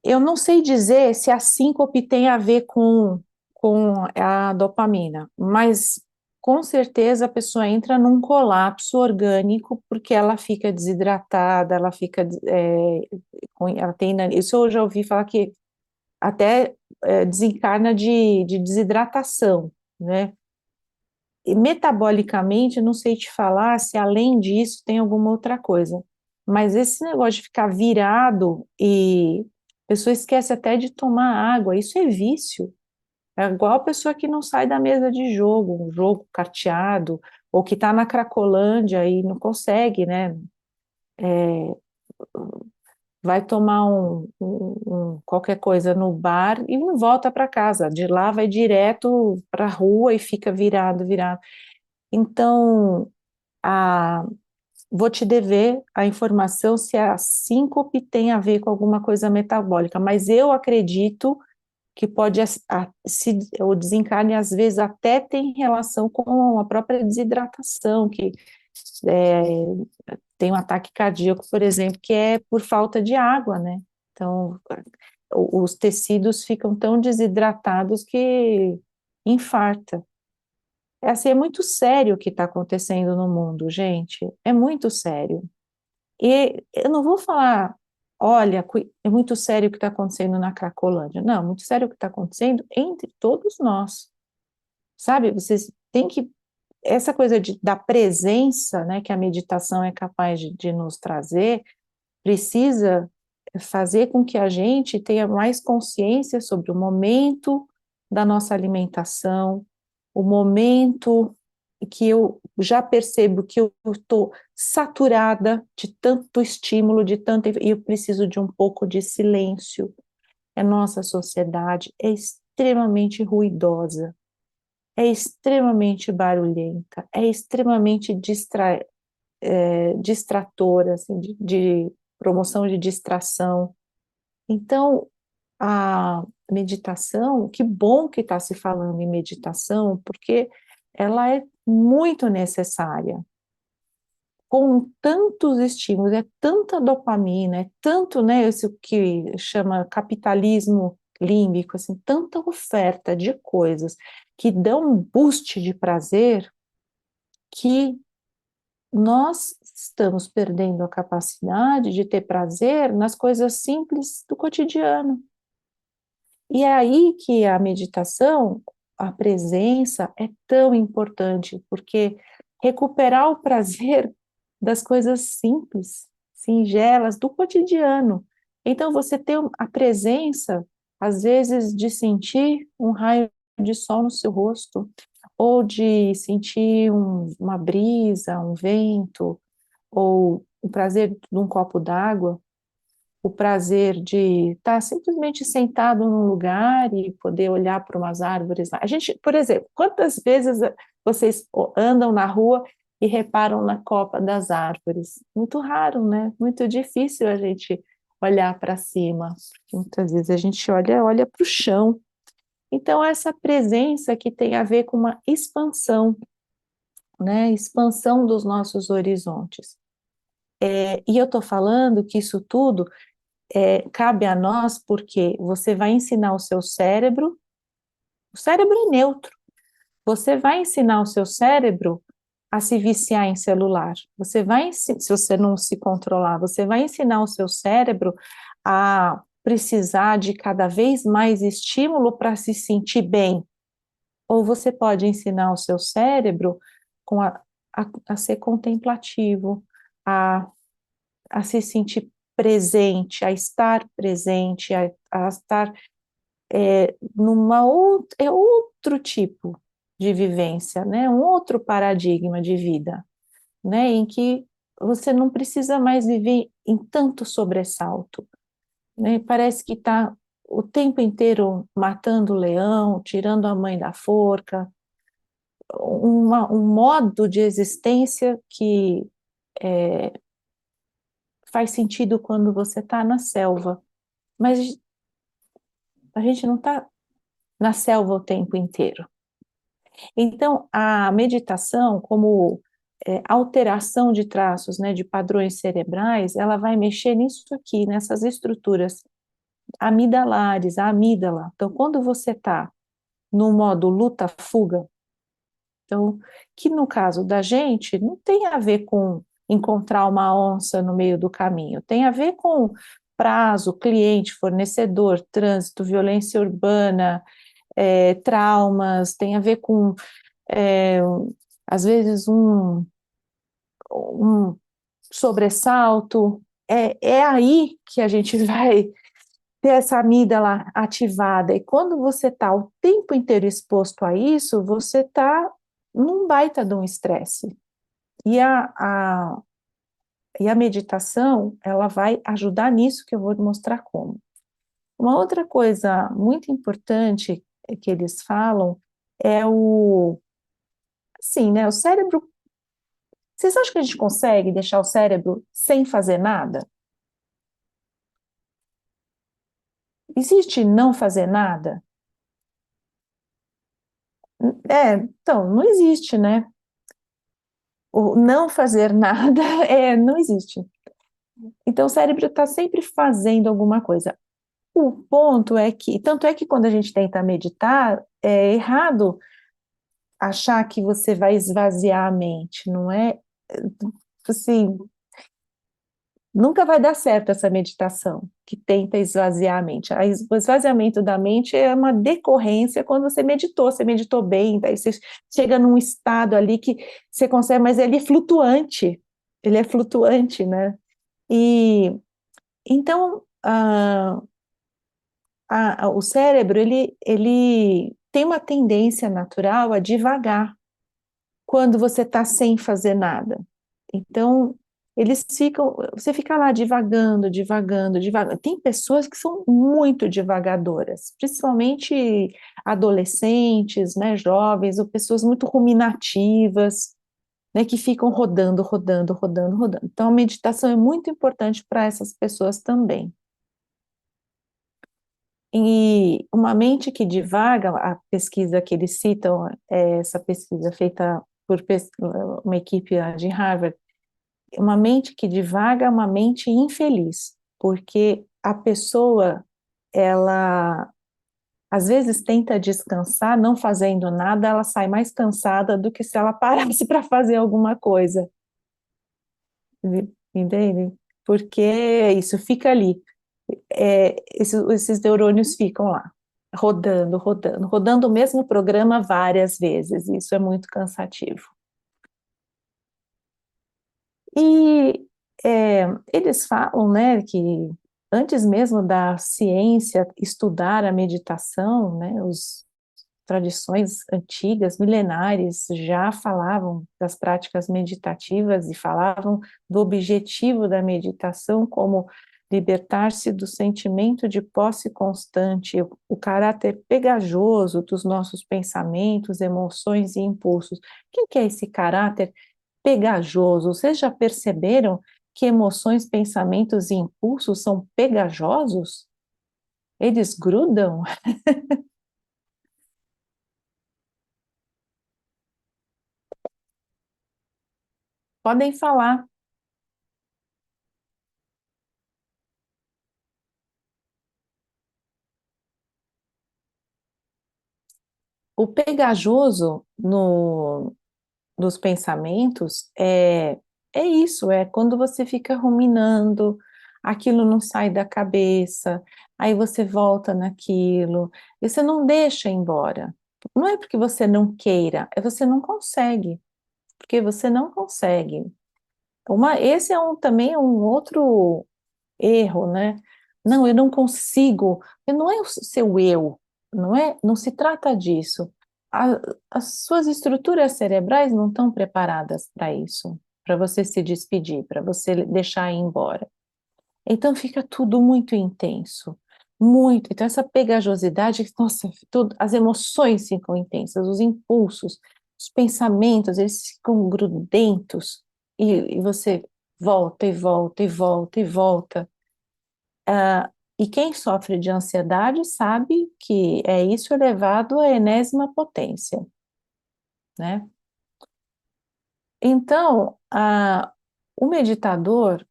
eu não sei dizer se a síncope tem a ver com a dopamina, mas com certeza a pessoa entra num colapso orgânico porque ela fica desidratada, ela fica, ela tem, isso eu já ouvi falar que até desencarna de desidratação, né? E metabolicamente, não sei te falar se além disso tem alguma outra coisa, mas esse negócio de ficar virado e a pessoa esquece até de tomar água, isso é vício. É igual a pessoa que não sai da mesa de jogo, um jogo carteado, ou que está na Cracolândia e não consegue, né? Vai tomar qualquer coisa no bar e não volta para casa. De lá vai direto para a rua e fica virado, virado. Então, a, vou te dever a informação se a síncope tem a ver com alguma coisa metabólica, mas eu acredito que pode, o desencarne às vezes até tem relação com a própria desidratação, que é, tem um ataque cardíaco, por exemplo, que é por falta de água, né? Então, os tecidos ficam tão desidratados que infarta. É assim, é muito sério o que está acontecendo no mundo, gente. É muito sério. E eu não vou falar, olha, é muito sério o que está acontecendo na Cracolândia. Não, é muito sério o que está acontecendo entre todos nós. Sabe, vocês têm que. Essa coisa da presença, né, que a meditação é capaz de nos trazer, precisa fazer com que a gente tenha mais consciência sobre o momento da nossa alimentação, o momento que eu já percebo que eu estou saturada de tanto estímulo, e eu preciso de um pouco de silêncio. A nossa sociedade é extremamente ruidosa, é extremamente barulhenta, é extremamente distratora, assim, de promoção de distração. Então, a meditação, que bom que está se falando em meditação, porque ela é muito necessária. Com tantos estímulos, é tanta dopamina, é tanto, né, isso que chama capitalismo límbico, assim, tanta oferta de coisas que dão um boost de prazer que nós estamos perdendo a capacidade de ter prazer nas coisas simples do cotidiano. E é aí que a meditação, a presença é tão importante, porque recuperar o prazer das coisas simples, singelas, do cotidiano. Então, você tem a presença, às vezes, de sentir um raio de sol no seu rosto, ou de sentir uma brisa, um vento, ou o prazer de um copo d'água. o prazer de estar simplesmente sentado num lugar e poder olhar para umas árvores lá. A gente, por exemplo, quantas vezes vocês andam na rua e reparam na copa das árvores? Muito raro, né? Muito difícil a gente olhar para cima. Muitas vezes a gente olha para o chão. Então, essa presença que tem a ver com uma expansão, né? Expansão dos nossos horizontes. E eu estou falando que isso tudo cabe a nós porque você vai ensinar o cérebro é neutro, você vai ensinar o seu cérebro a se viciar em celular, se você não se controlar, você vai ensinar o seu cérebro a precisar de cada vez mais estímulo para se sentir bem, ou você pode ensinar o seu cérebro a ser contemplativo, a, a se sentir presente, a estar presente, a estar outro tipo de vivência, né? Um outro paradigma de vida, né? Em que você não precisa mais viver em tanto sobressalto, né? Parece que está o tempo inteiro matando o leão, tirando a mãe da forca, um modo de existência que faz sentido quando você está na selva, mas a gente não está na selva o tempo inteiro. Então, a meditação, como alteração de traços, né, de padrões cerebrais, ela vai mexer nisso aqui, nessas estruturas amidalares, a amígdala. Então, quando você está no modo luta-fuga, então, que no caso da gente, não tem a ver com encontrar uma onça no meio do caminho, tem a ver com prazo, cliente, fornecedor, trânsito, violência urbana, traumas, tem a ver com, às vezes, um sobressalto. É aí que a gente vai ter essa amígdala ativada. E quando você está o tempo inteiro exposto a isso, você está num baita de um estresse. E a meditação, ela vai ajudar nisso, que eu vou mostrar como. Uma outra coisa muito importante que eles falam é assim, né, o cérebro. Vocês acham que a gente consegue deixar o cérebro sem fazer nada? Existe não fazer nada? Então, não existe, né? O não fazer nada não existe. Então, o cérebro está sempre fazendo alguma coisa. O ponto é que, tanto é que quando a gente tenta meditar, é errado achar que você vai esvaziar a mente, não é? Assim, nunca vai dar certo essa meditação que tenta esvaziar a mente. O esvaziamento da mente é uma decorrência quando você meditou bem, daí você chega num estado ali que você consegue, mas ele é flutuante, né? E então o cérebro ele tem uma tendência natural a divagar quando você está sem fazer nada. Então, você fica lá divagando. Tem pessoas que são muito divagadoras, principalmente adolescentes, né, jovens, ou pessoas muito ruminativas, né, que ficam rodando. Então, a meditação é muito importante para essas pessoas também. E uma mente que divaga, a pesquisa que eles citam, essa pesquisa feita por uma equipe de Harvard, uma mente que divaga é uma mente infeliz, porque a pessoa, ela às vezes tenta descansar, não fazendo nada, ela sai mais cansada do que se ela parasse para fazer alguma coisa. Entende? Porque isso fica ali. Esses neurônios ficam lá, rodando o mesmo programa várias vezes. Isso é muito cansativo. E eles falam, né, que antes mesmo da ciência estudar a meditação, né, as tradições antigas, milenares, já falavam das práticas meditativas e falavam do objetivo da meditação como libertar-se do sentimento de posse constante, o caráter pegajoso dos nossos pensamentos, emoções e impulsos. O que é esse caráter pegajoso? Vocês já perceberam que emoções, pensamentos e impulsos são pegajosos? Eles grudam? Podem falar. O pegajoso nos pensamentos é isso, é quando você fica ruminando, aquilo não sai da cabeça, aí você volta naquilo, e você não deixa ir embora. Não é porque você não queira, é você não consegue, porque você não consegue. Esse é também é um outro erro, né? Não, eu não consigo. Não é o seu eu, não se trata disso. A- as suas estruturas cerebrais não estão preparadas para isso, para você se despedir, para você deixar ir embora. Então fica tudo muito intenso, muito. Então essa pegajosidade, nossa, as emoções ficam intensas, os impulsos, os pensamentos, eles ficam grudentos e você volta e volta e volta e volta. E quem sofre de ansiedade sabe que isso elevado à enésima potência, né? Então, o meditador,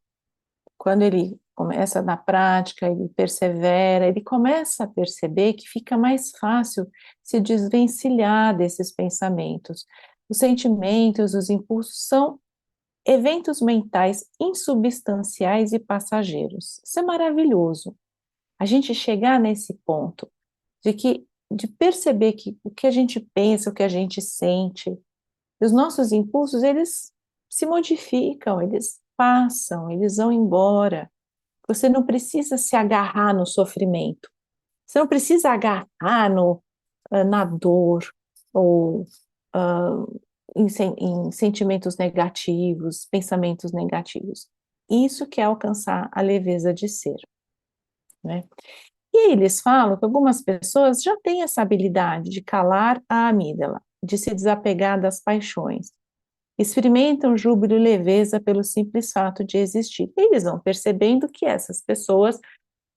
quando ele começa na prática, ele persevera, ele começa a perceber que fica mais fácil se desvencilhar desses pensamentos. Os sentimentos, os impulsos são eventos mentais insubstanciais e passageiros. Isso é maravilhoso. A gente chegar nesse ponto de perceber que o que a gente pensa, o que a gente sente, os nossos impulsos, eles se modificam, eles passam, eles vão embora. Você não precisa se agarrar no sofrimento. Você não precisa agarrar na dor ou ah, em sentimentos negativos, pensamentos negativos. Isso que é alcançar a leveza de ser, né? E eles falam que algumas pessoas já têm essa habilidade de calar a amígdala, de se desapegar das paixões. Experimentam júbilo e leveza pelo simples fato de existir. Eles vão percebendo que essas pessoas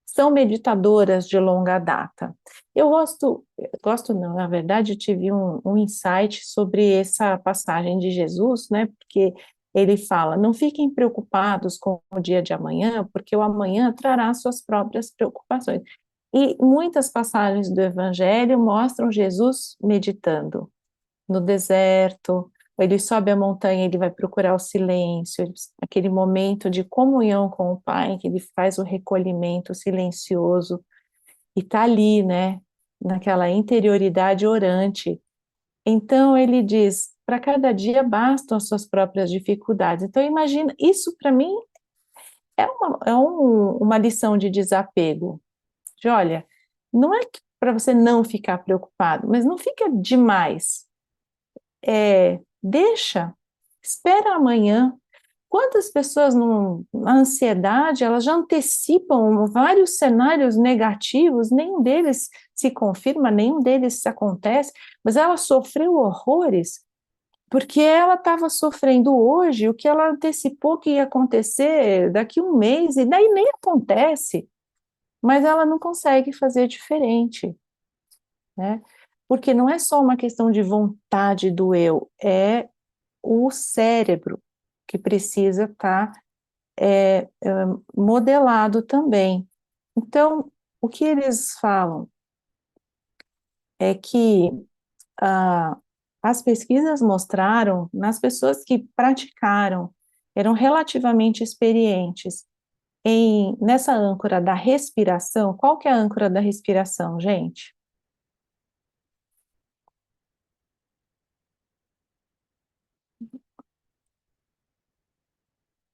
são meditadoras de longa data. Eu gosto não, na verdade, tive um insight sobre essa passagem de Jesus, né? Porque ele fala: não fiquem preocupados com o dia de amanhã, porque o amanhã trará suas próprias preocupações. E muitas passagens do Evangelho mostram Jesus meditando no deserto, ele sobe a montanha, ele vai procurar o silêncio, aquele momento de comunhão com o Pai, que ele faz o recolhimento silencioso, e está ali, né, naquela interioridade orante. Então ele diz, para cada dia bastam as suas próprias dificuldades. Então imagina, isso para mim uma lição de desapego, de olha, não é para você não ficar preocupado, mas não fica demais, deixa, espera amanhã. Quantas pessoas na ansiedade, elas já antecipam vários cenários negativos, nenhum deles se confirma, nenhum deles se acontece, mas ela sofreu horrores porque ela estava sofrendo hoje o que ela antecipou que ia acontecer daqui um mês, e daí nem acontece, mas ela não consegue fazer diferente, né? Porque não é só uma questão de vontade do eu, é o cérebro que precisa estar modelado também. Então, o que eles falam é que ah, as pesquisas mostraram, nas pessoas que praticaram, eram relativamente experientes nessa âncora da respiração. Qual que é a âncora da respiração, gente?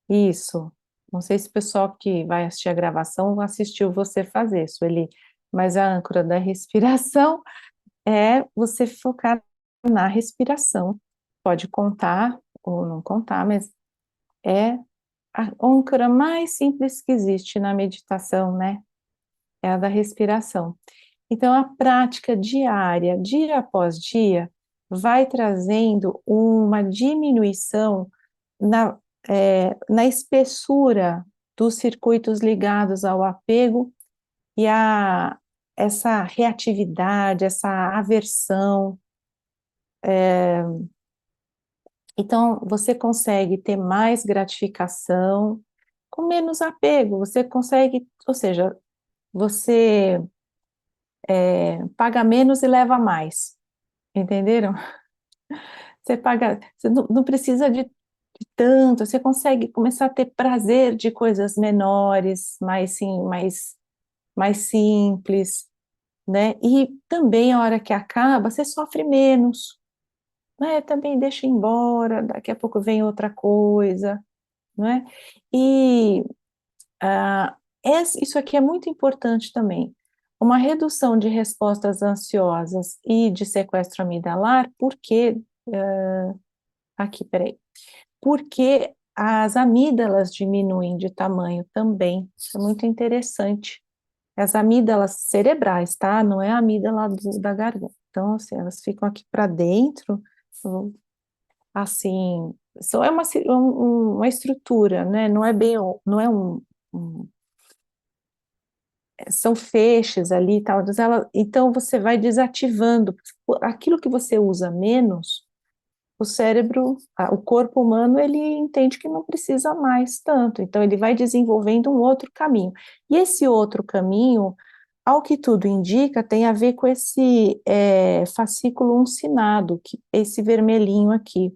Isso. Não sei se o pessoal que vai assistir a gravação assistiu você fazer, Sueli, mas a âncora da respiração é você focar na respiração. Pode contar ou não contar, mas é a âncora mais simples que existe na meditação, né? É a da respiração. Então, a prática diária, dia após dia, vai trazendo uma diminuição na espessura dos circuitos ligados ao apego e a essa reatividade, essa aversão. Então, você consegue ter mais gratificação com menos apego, você consegue, ou seja, você paga menos e leva mais, entenderam? Você paga, você não precisa de tanto, você consegue começar a ter prazer de coisas menores, mais simples, né? E também a hora que acaba, você sofre menos, né? Também deixa embora, daqui a pouco vem outra coisa, não é? E isso aqui é muito importante também. Uma redução de respostas ansiosas e de sequestro amidalar, porque, aqui, peraí, porque as amígdalas diminuem de tamanho também, isso é muito interessante. As amígdalas cerebrais, tá? Não é a amígdala da garganta. Então, assim, elas ficam aqui para dentro, assim, só é uma estrutura, né? Não é bem, não é um são feixes ali e tal, então você vai desativando aquilo que você usa menos, o cérebro, o corpo humano, ele entende que não precisa mais tanto, então ele vai desenvolvendo um outro caminho. E esse outro caminho, ao que tudo indica, tem a ver com esse fascículo uncinado, esse vermelhinho aqui,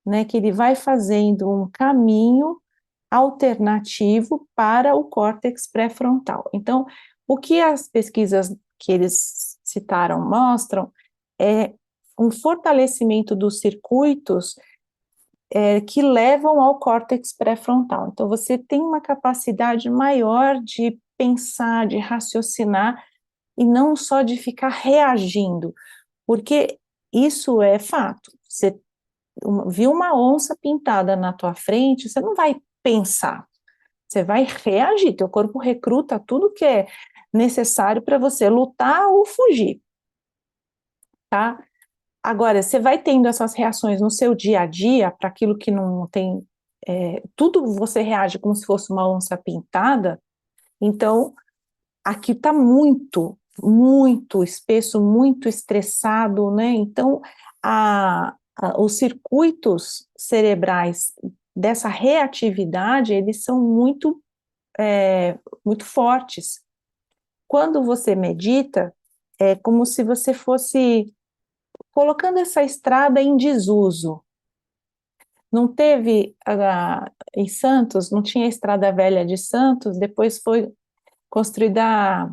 né, que ele vai fazendo um caminho alternativo para o córtex pré-frontal. Então, o que as pesquisas que eles citaram mostram é um fortalecimento dos circuitos que levam ao córtex pré-frontal. Então, você tem uma capacidade maior de pensar, de raciocinar, e não só de ficar reagindo, porque isso é fato. Você viu uma onça pintada na tua frente, você não vai pensar, você vai reagir, teu corpo recruta tudo que é necessário para você lutar ou fugir, tá? Agora, você vai tendo essas reações no seu dia a dia, para aquilo que não tem, tudo você reage como se fosse uma onça pintada, então, aqui está muito espesso, muito estressado, né? Então, os circuitos cerebrais dessa reatividade, eles são muito fortes. Quando você medita, é como se você fosse colocando essa estrada em desuso. Não teve, em Santos, não tinha a Estrada Velha de Santos, depois foi construída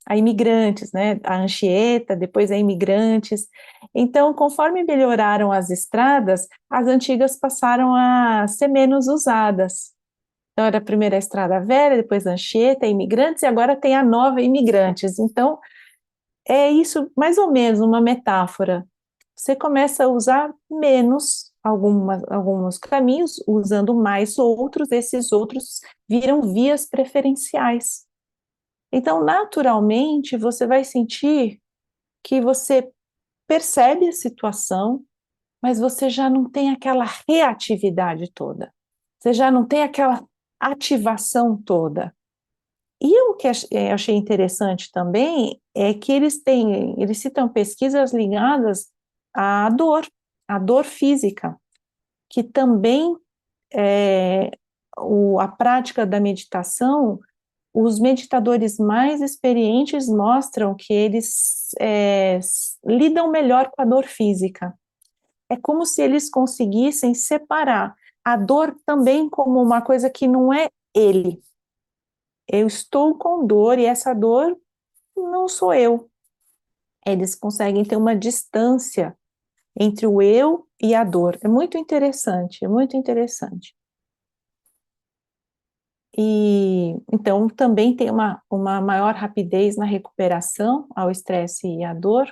a Imigrantes, né? A Anchieta, depois a Imigrantes. Então, conforme melhoraram as estradas, as antigas passaram a ser menos usadas. Então, era a primeira a Estrada Velha, depois a Anchieta, a Imigrantes, e agora tem a nova Imigrantes. Então, é isso, mais ou menos, uma metáfora. Você começa a usar menos alguns caminhos, usando mais outros, esses outros viram vias preferenciais. Então, naturalmente, você vai sentir que você percebe a situação, mas você já não tem aquela reatividade toda. Você já não tem aquela ativação toda. E o que eu achei interessante também é que eles citam pesquisas ligadas à dor física, que também a prática da meditação, os meditadores mais experientes mostram que eles lidam melhor com a dor física. É como se eles conseguissem separar a dor também como uma coisa que não é ele. Eu estou com dor e essa dor não sou eu. Eles conseguem ter uma distância entre o eu e a dor. É muito interessante, é muito interessante. E então também tem uma maior rapidez na recuperação ao estresse e à dor,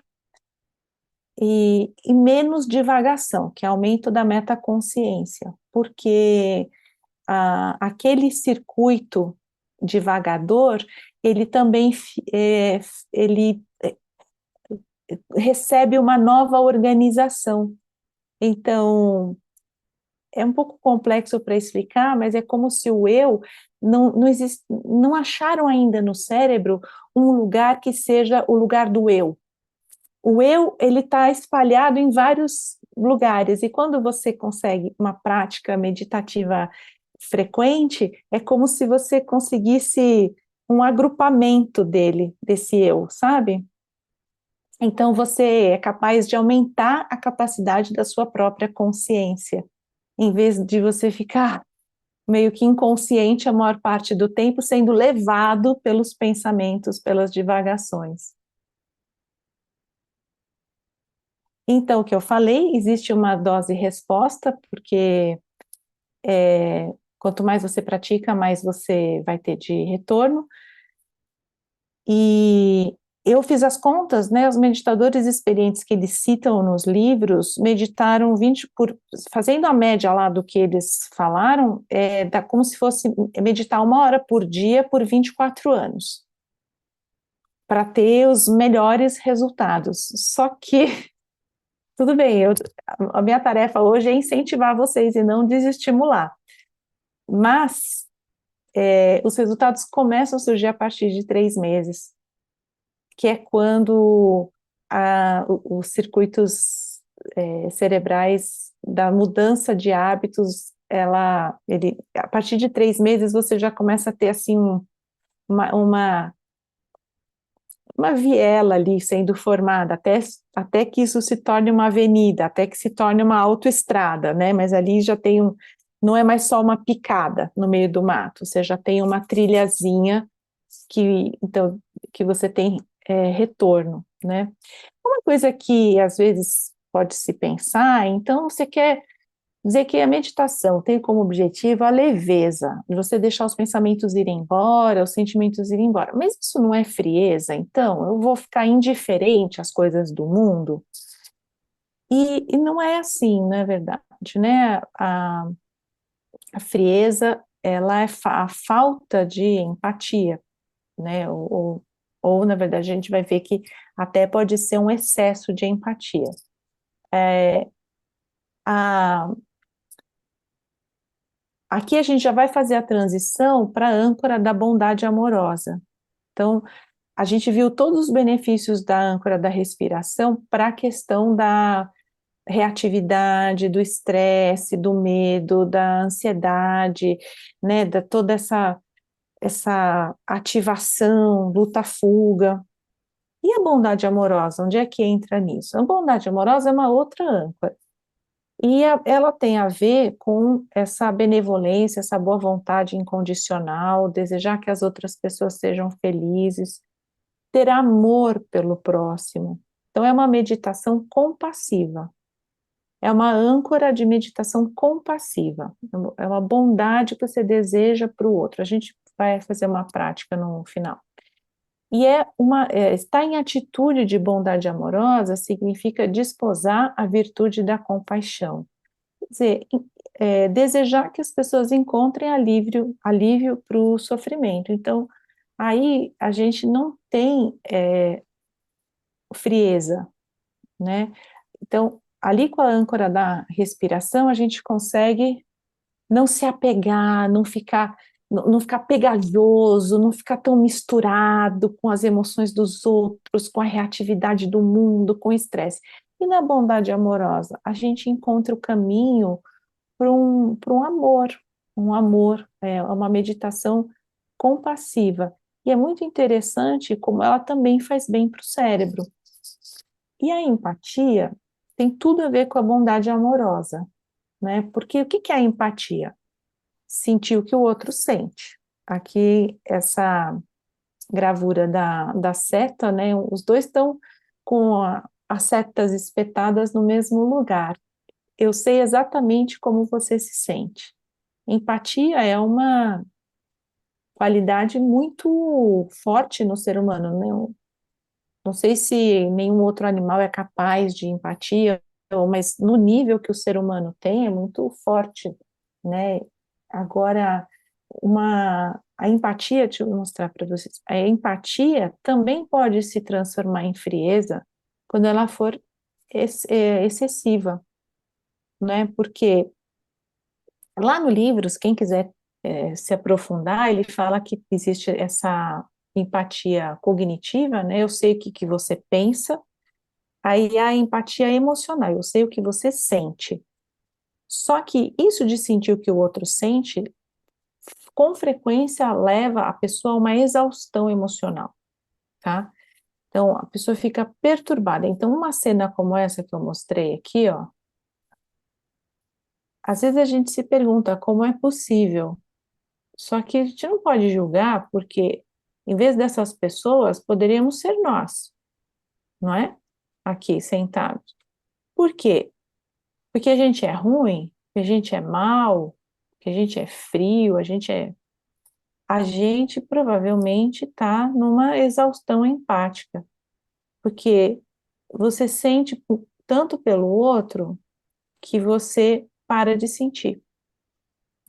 e menos divagação, que é aumento da metaconsciência, porque aquele circuito divagador, ele também ele recebe uma nova organização. Então, é um pouco complexo para explicar, mas é como se o eu não acharam ainda no cérebro um lugar que seja o lugar do eu. O eu, ele está espalhado em vários lugares, e quando você consegue uma prática meditativa frequente, é como se você conseguisse um agrupamento desse eu, sabe? Então você é capaz de aumentar a capacidade da sua própria consciência, em vez de você ficar meio que inconsciente a maior parte do tempo, sendo levado pelos pensamentos, pelas divagações. Então, o que eu falei, existe uma dose-resposta, porque quanto mais você pratica, mais você vai ter de retorno. E eu fiz as contas, né? Os meditadores experientes que eles citam nos livros meditaram fazendo a média lá do que eles falaram, dá como se fosse meditar 1 hora por dia por 24 anos, para ter os melhores resultados. Só que, tudo bem, a minha tarefa hoje é incentivar vocês e não desestimular. Mas os resultados começam a surgir a partir de 3 meses, que é quando os circuitos cerebrais da mudança de hábitos, a partir de 3 meses você já começa a ter assim uma viela ali sendo formada, até que isso se torne uma avenida, até que se torne uma autoestrada, né? Mas ali já não é mais só uma picada no meio do mato, você já tem uma trilhazinha então, que você tem retorno, né? Uma coisa que às vezes pode se pensar, então você quer dizer que a meditação tem como objetivo a leveza, de você deixar os pensamentos irem embora, os sentimentos irem embora. Mas isso não é frieza, então eu vou ficar indiferente às coisas do mundo? E não é assim, não é verdade, né? A frieza, ela é a falta de empatia, né? Ou, na verdade, a gente vai ver que até pode ser um excesso de empatia. Aqui a gente já vai fazer a transição para a âncora da bondade amorosa. Então, a gente viu todos os benefícios da âncora da respiração para a questão da reatividade, do estresse, do medo, da ansiedade, né, toda essa ativação, luta-fuga. E a bondade amorosa, onde é que entra nisso? A bondade amorosa é uma outra âncora. E ela tem a ver com essa benevolência, essa boa vontade incondicional, desejar que as outras pessoas sejam felizes, ter amor pelo próximo. Então, é uma meditação compassiva. É uma âncora de meditação compassiva. É uma bondade que você deseja para o outro. A gente vai fazer uma prática no final. E estar em atitude de bondade amorosa significa desposar a virtude da compaixão. Quer dizer, desejar que as pessoas encontrem alívio para o sofrimento. Então, aí a gente não tem frieza, né? Então, ali com a âncora da respiração, a gente consegue não se apegar, não ficar pegajoso, não ficar tão misturado com as emoções dos outros, com a reatividade do mundo, com o estresse. E na bondade amorosa, a gente encontra o caminho para um amor, é uma meditação compassiva. E é muito interessante como ela também faz bem para o cérebro. E a empatia tem tudo a ver com a bondade amorosa, né? Porque o que é a empatia? Sentir o que o outro sente. Aqui, essa gravura da seta, né? Os dois estão com as setas espetadas no mesmo lugar. Eu sei exatamente como você se sente. Empatia é uma qualidade muito forte no ser humano, né? Não sei se nenhum outro animal é capaz de empatia, mas no nível que o ser humano tem é muito forte, né? Agora, a empatia, deixa eu mostrar para vocês, a empatia também pode se transformar em frieza quando ela for excessiva, né? Porque lá no livro, quem quiser se aprofundar, ele fala que existe essa empatia cognitiva, né? Eu sei o que você pensa, aí a empatia emocional, eu sei o que você sente. Só que isso de sentir o que o outro sente, com frequência leva a pessoa a uma exaustão emocional, tá? Então, a pessoa fica perturbada. Então, uma cena como essa que eu mostrei aqui, ó, às vezes a gente se pergunta como é possível. Só que a gente não pode julgar, porque em vez dessas pessoas, poderíamos ser nós, não é? Aqui, sentados. Por quê? Porque a gente é ruim, que a gente é mau, que a gente é frio, a gente provavelmente está numa exaustão empática, porque você sente tanto pelo outro que você para de sentir,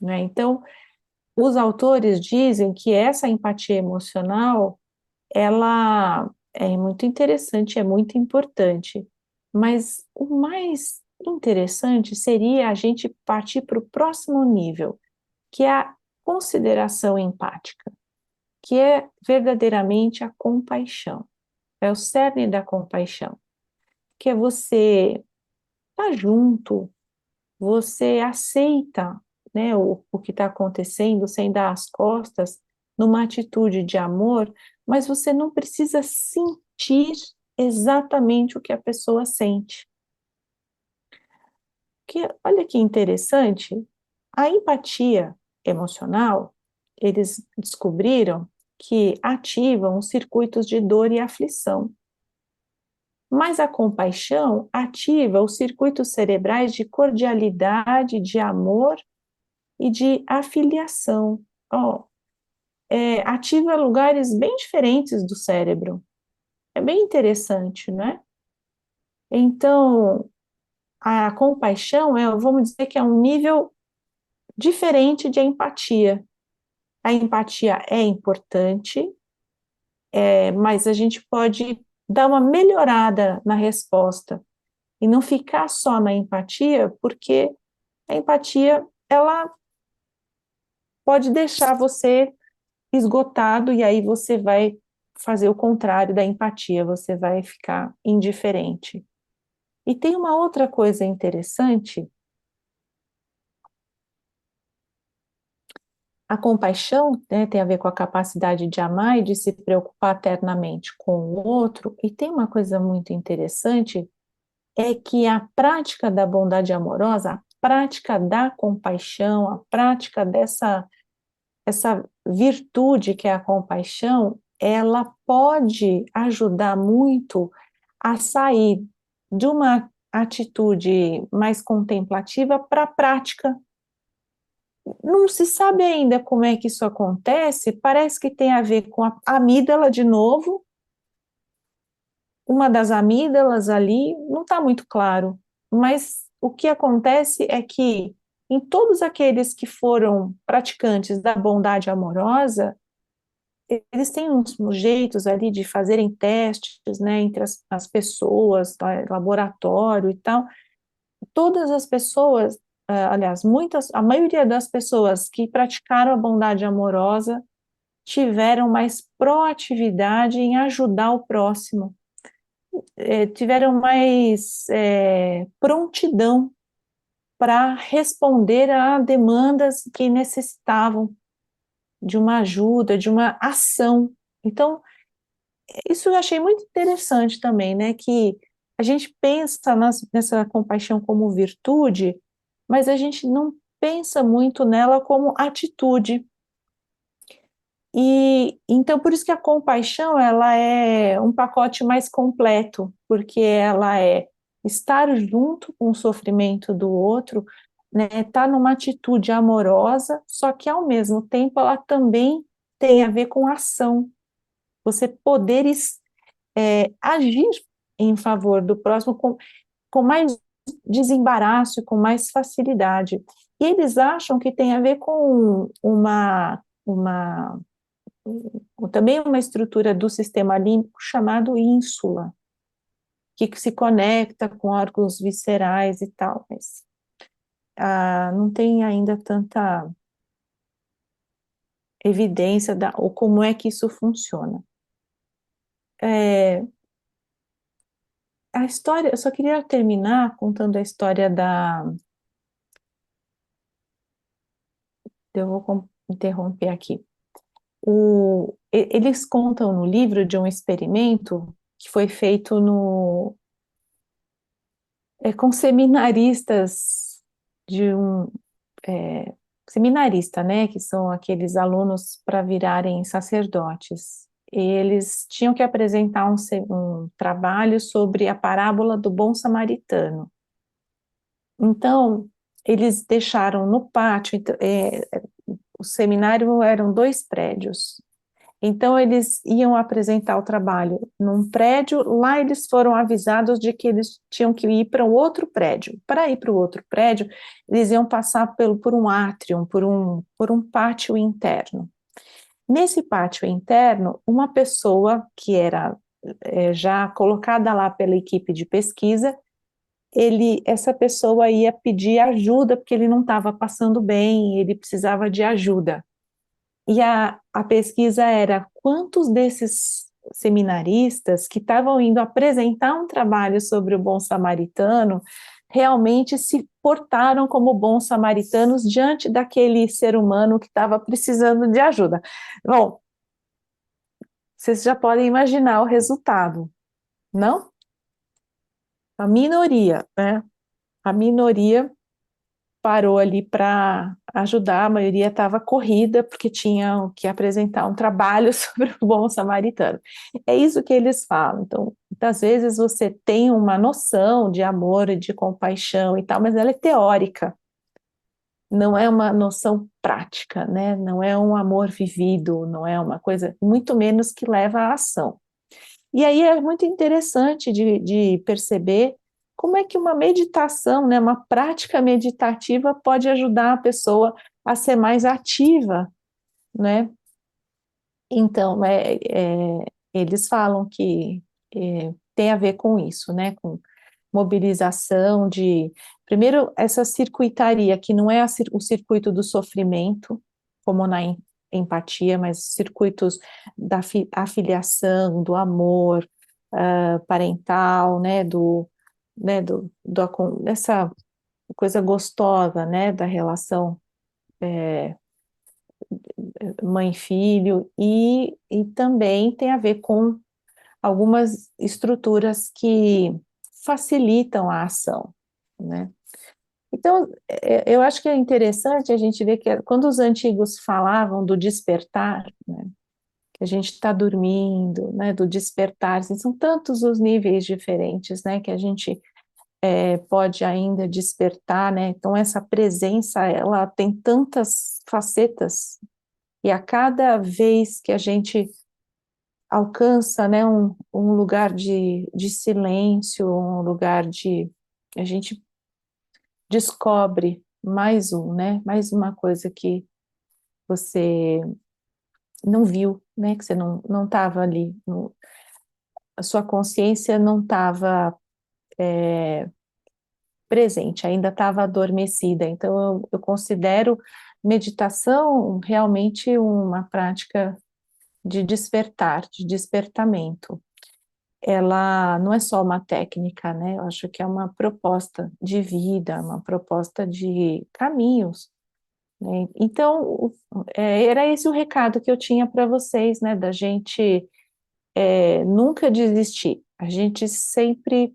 né? Então, os autores dizem que essa empatia emocional, ela é muito interessante, é muito importante, mas o mais interessante seria a gente partir para o próximo nível, que é a consideração empática, que é verdadeiramente a compaixão, é o cerne da compaixão, que é você estar junto, você aceita, né, o que está acontecendo sem dar as costas, numa atitude de amor, mas você não precisa sentir exatamente o que a pessoa sente. Que, olha que interessante, a empatia emocional, eles descobriram que ativam os circuitos de dor e aflição. Mas a compaixão ativa os circuitos cerebrais de cordialidade, de amor e de afiliação. Oh, ativa lugares bem diferentes do cérebro. É bem interessante, né? Então, a compaixão vamos dizer que é um nível diferente de empatia. A empatia é importante, mas a gente pode dar uma melhorada na resposta e não ficar só na empatia, porque a empatia, ela pode deixar você esgotado e aí você vai fazer o contrário da empatia, você vai ficar indiferente. E tem uma outra coisa interessante, a compaixão, né, tem a ver com a capacidade de amar e de se preocupar eternamente com o outro, e tem uma coisa muito interessante, é que a prática da bondade amorosa, a prática da compaixão, a prática essa virtude que é a compaixão, ela pode ajudar muito a sair de uma atitude mais contemplativa para a prática. Não se sabe ainda como é que isso acontece, parece que tem a ver com a amígdala de novo, uma das amígdalas ali, não está muito claro, mas o que acontece é que em todos aqueles que foram praticantes da bondade amorosa, eles têm uns jeitos ali de fazerem testes, né, entre as pessoas, laboratório e tal. Todas as pessoas, aliás, a maioria das pessoas que praticaram a bondade amorosa tiveram mais proatividade em ajudar o próximo, tiveram mais prontidão para responder a demandas que necessitavam de uma ajuda, de uma ação. Então, isso eu achei muito interessante também, né? Que a gente pensa nessa compaixão como virtude, mas a gente não pensa muito nela como atitude. E então por isso que a compaixão ela é um pacote mais completo, porque ela é estar junto com o sofrimento do outro, né? Estar numa atitude amorosa, só que ao mesmo tempo ela também tem a ver com ação. Você poder agir em favor do próximo com mais desembaraço e com mais facilidade. E eles acham que tem a ver com também uma estrutura do sistema límbico chamado ínsula, que se conecta com órgãos viscerais e tal, mas não tem ainda tanta evidência ou como é que isso funciona. A história, eu só queria terminar contando a história eu vou interromper aqui. Eles contam no livro de um experimento que foi feito com seminaristas seminarista, né, que são aqueles alunos para virarem sacerdotes. Eles tinham que apresentar um trabalho sobre a parábola do bom samaritano. Então, eles deixaram no pátio, o seminário eram 2 prédios. Então, eles iam apresentar o trabalho num prédio, lá eles foram avisados de que eles tinham que ir para o outro prédio. Para ir para o outro prédio, eles iam passar por um átrio, por um pátio interno. Nesse pátio interno, uma pessoa que era já colocada lá pela equipe de pesquisa, essa pessoa ia pedir ajuda, porque ele não estava passando bem, ele precisava de ajuda. E a pesquisa era quantos desses seminaristas que estavam indo apresentar um trabalho sobre o bom samaritano realmente se portaram como bons samaritanos diante daquele ser humano que estava precisando de ajuda. Bom, vocês já podem imaginar o resultado, não? A minoria, né? A minoria parou ali para ajudar, a maioria estava corrida, porque tinham que apresentar um trabalho sobre o bom samaritano. É isso que eles falam. Então, muitas vezes você tem uma noção de amor e de compaixão e tal, mas ela é teórica, não é uma noção prática, né? Não é um amor vivido, não é uma coisa, muito menos que leva à ação. E aí é muito interessante de perceber como é que uma meditação, né, uma prática meditativa pode ajudar a pessoa a ser mais ativa, né? Então, eles falam que tem a ver com isso, né, com mobilização primeiro, essa circuitaria, que não é o circuito do sofrimento, como na empatia, mas circuitos da afiliação, do amor parental, né, dessa coisa gostosa, né, da relação mãe-filho, e também tem a ver com algumas estruturas que facilitam a ação, né? Então, eu acho que é interessante a gente ver que quando os antigos falavam do despertar, né, que a gente está dormindo, né, do despertar, assim, são tantos os níveis diferentes, né, que a gente pode ainda despertar, né, então essa presença, ela tem tantas facetas, e a cada vez que a gente alcança, né, um lugar de silêncio, um lugar a gente descobre né, mais uma coisa que você não viu, né, que você não estava ali, a sua consciência não estava presente, ainda estava adormecida. Então, eu considero meditação realmente uma prática de despertar, de despertamento. Ela não é só uma técnica, né? Eu acho que é uma proposta de vida, uma proposta de caminhos, né? Então, era esse o recado que eu tinha para vocês, né? Da gente nunca desistir, a gente sempre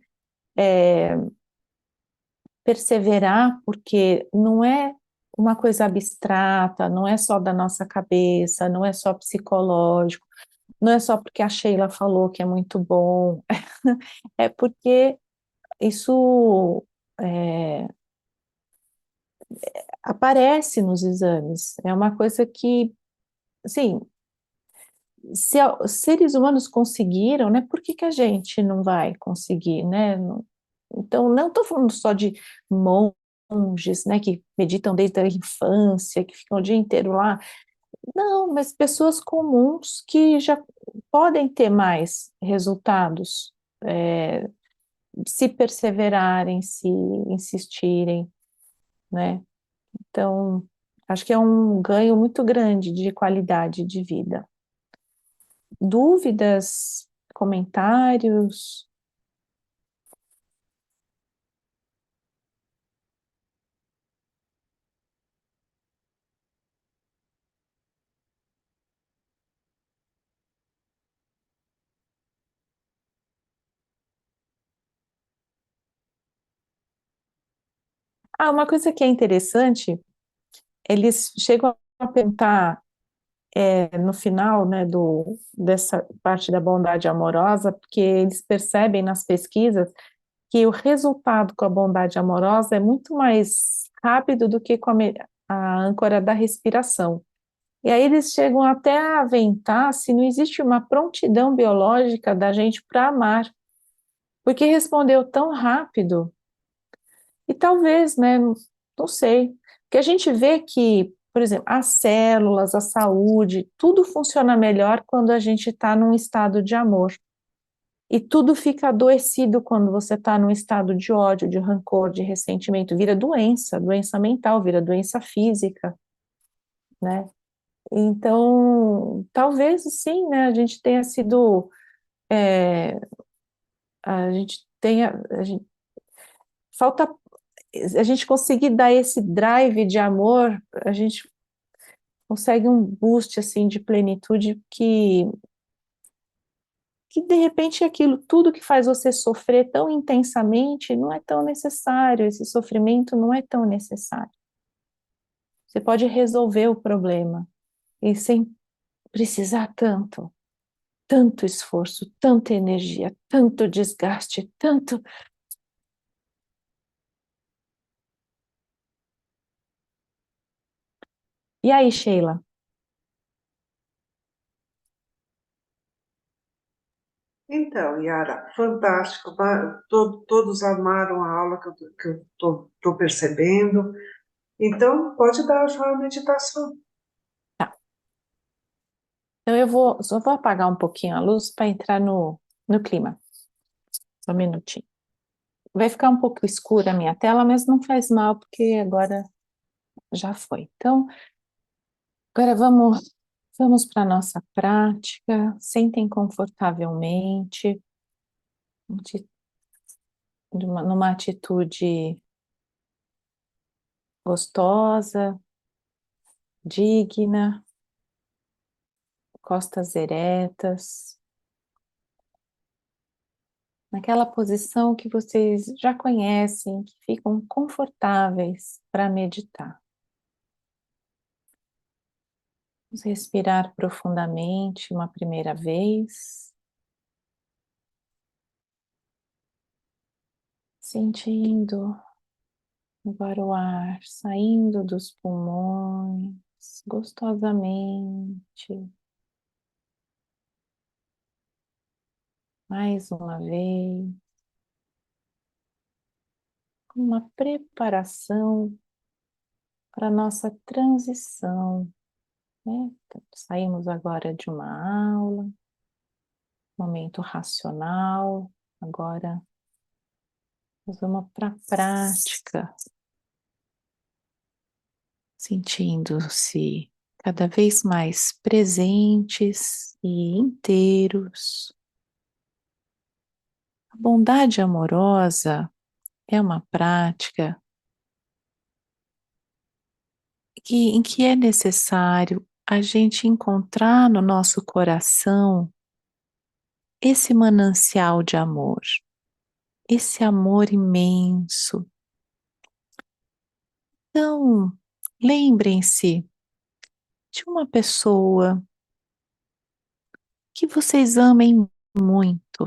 perseverar, porque não é uma coisa abstrata, não é só da nossa cabeça, não é só psicológico, não é só porque a Sheila falou que é muito bom, é porque isso aparece nos exames, é uma coisa que, assim, se os seres humanos conseguiram, né, por que a gente não vai conseguir, né? Então, não estou falando só de monges, né, que meditam desde a infância, que ficam o dia inteiro lá. Não, mas pessoas comuns que já podem ter mais resultados, se perseverarem, se insistirem, né? Então, acho que é um ganho muito grande de qualidade de vida. Dúvidas, comentários? Ah, uma coisa que é interessante, eles chegam a perguntar no final, né, dessa parte da bondade amorosa, porque eles percebem nas pesquisas que o resultado com a bondade amorosa é muito mais rápido do que com a âncora da respiração. E aí eles chegam até a aventar se não existe uma prontidão biológica da gente para amar, porque respondeu tão rápido. E talvez, né, não sei, porque a gente vê que, por exemplo, as células, a saúde, tudo funciona melhor quando a gente está num estado de amor. E tudo fica adoecido quando você está num estado de ódio, de rancor, de ressentimento. Vira doença, doença mental, vira doença física, né? Então, talvez sim, né? A gente tenha sido, é, a gente tenha, falta a gente conseguir dar esse drive de amor, a gente consegue um boost assim de plenitude que de repente aquilo tudo que faz você sofrer tão intensamente não é tão necessário, esse sofrimento não é tão necessário. Você pode resolver o problema e sem precisar tanto esforço, tanta energia, tanto desgaste, tanto. E aí, Sheila? Então, Yara, fantástico. Todos amaram a aula que eu estou percebendo. Então, pode dar já a meditação. Tá. Então só vou apagar um pouquinho a luz para entrar no clima. Só um minutinho. Vai ficar um pouco escura a minha tela, mas não faz mal, porque agora já foi. Então, agora vamos para a nossa prática. Sentem confortavelmente, numa atitude gostosa, digna, costas eretas, naquela posição que vocês já conhecem, que ficam confortáveis para meditar. Vamos respirar profundamente uma primeira vez, sentindo agora o ar saindo dos pulmões gostosamente. Mais uma vez, com uma preparação para a nossa transição, né? Então, saímos agora de uma aula, momento racional, agora nós vamos para a prática, sentindo-se cada vez mais presentes e inteiros. A bondade amorosa é uma prática em que é necessário a gente encontrar no nosso coração esse manancial de amor, esse amor imenso. Então, lembrem-se de uma pessoa que vocês amem muito,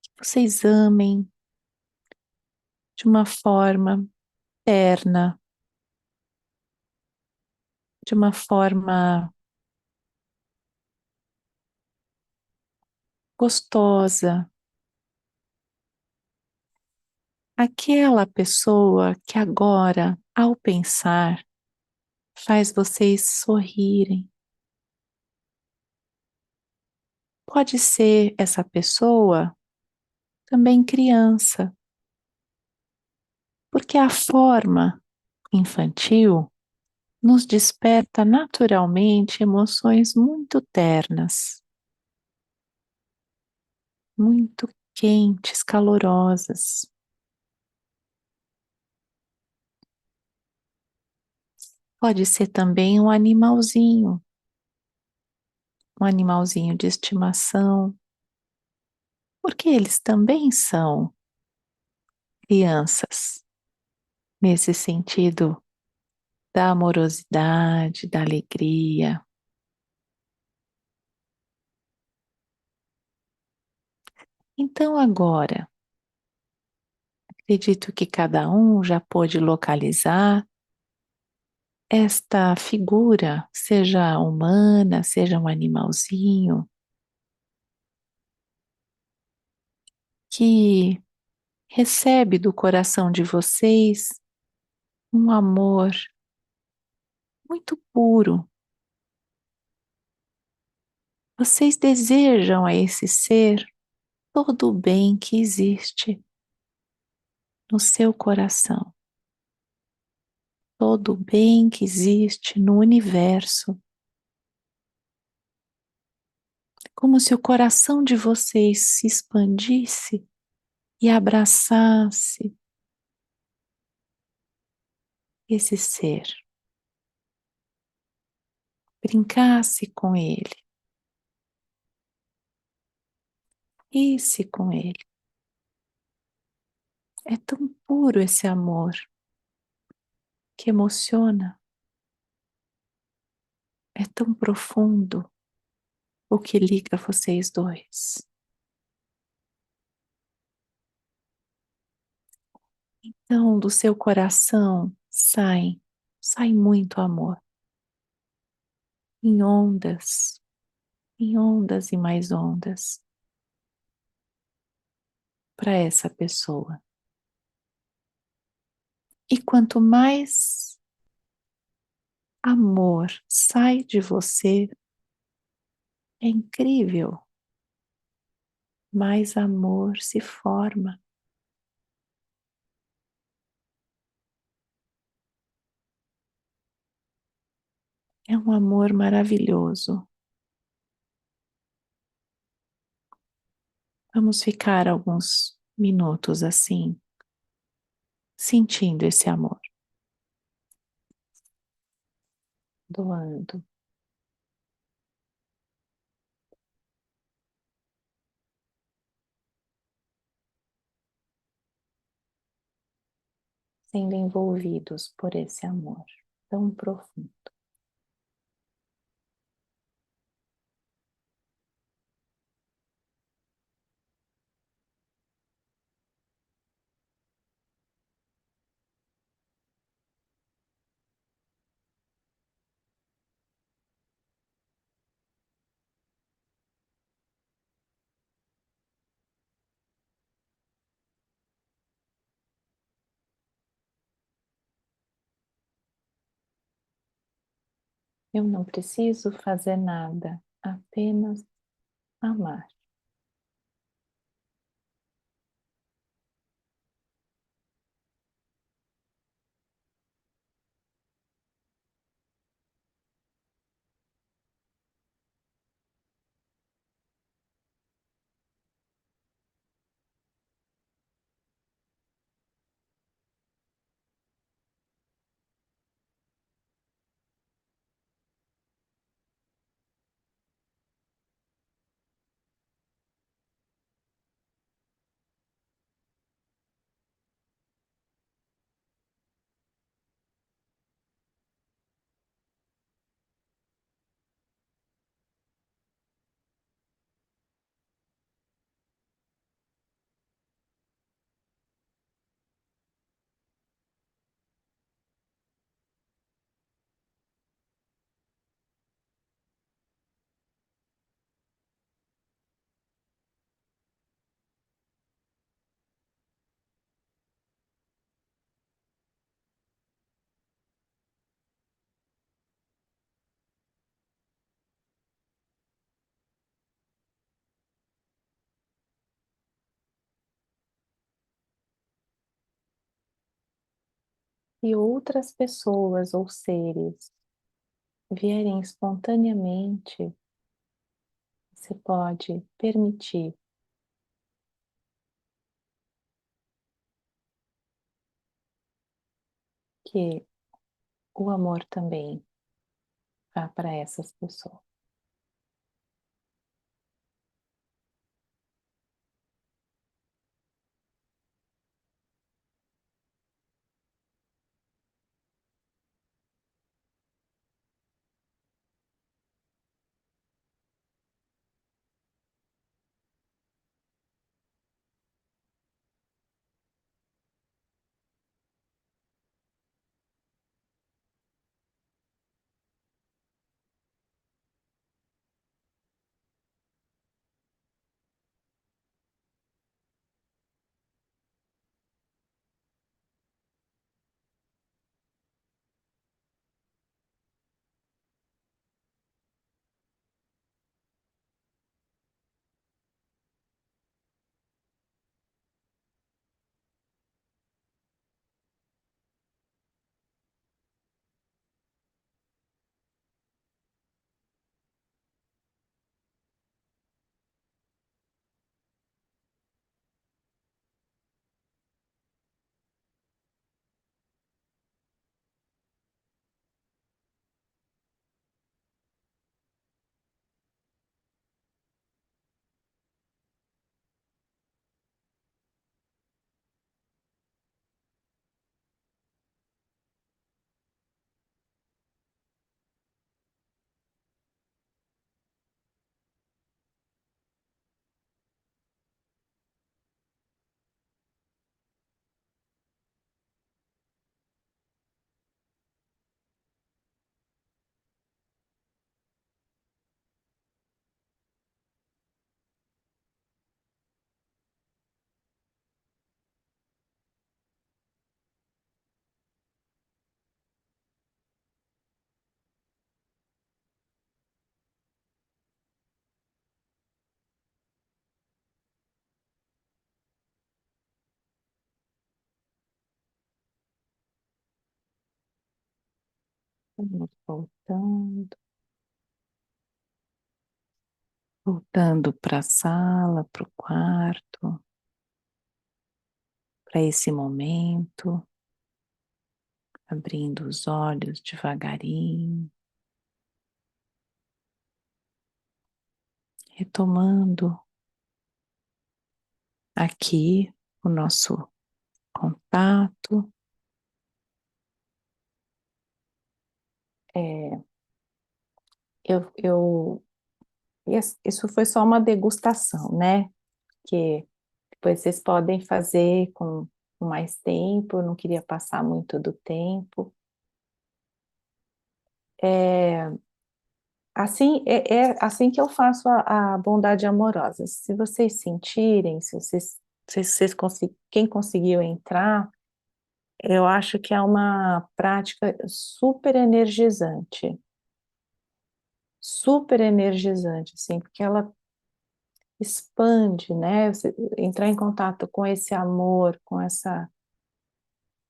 que vocês amem de uma forma terna, de uma forma gostosa, aquela pessoa que agora, ao pensar, faz vocês sorrirem. Pode ser essa pessoa também criança, porque a forma infantil nos desperta naturalmente emoções muito ternas, muito quentes, calorosas. Pode ser também um animalzinho de estimação, porque eles também são crianças, nesse sentido da amorosidade, da alegria. Então, agora, acredito que cada um já pôde localizar esta figura, seja humana, seja um animalzinho, que recebe do coração de vocês um amor muito puro. Vocês desejam a esse ser todo o bem que existe no seu coração, todo o bem que existe no universo. Como se o coração de vocês se expandisse e abraçasse esse ser, brincasse com ele, risse com ele. É tão puro esse amor que emociona, é tão profundo o que liga vocês dois. Então, do seu coração sai muito amor, em ondas e mais ondas, para essa pessoa. E quanto mais amor sai de você, é incrível, mais amor se forma. É um amor maravilhoso. Vamos ficar alguns minutos assim, sentindo esse amor, doando. Sendo envolvidos por esse amor tão profundo. Eu não preciso fazer nada, apenas amar. e outras pessoas ou seres vierem espontaneamente, você pode permitir que o amor também vá para essas pessoas. Vamos voltando para a sala, para o quarto, para esse momento, abrindo os olhos devagarinho, retomando aqui o nosso contato. Isso foi só uma degustação, né? Que depois vocês podem fazer com mais tempo, eu não queria passar muito do tempo. É assim que eu faço a bondade amorosa. Se vocês sentirem, se vocês quem conseguiu entrar, eu acho que é uma prática super energizante, assim, porque ela expande, né? Você entrar em contato com esse amor, com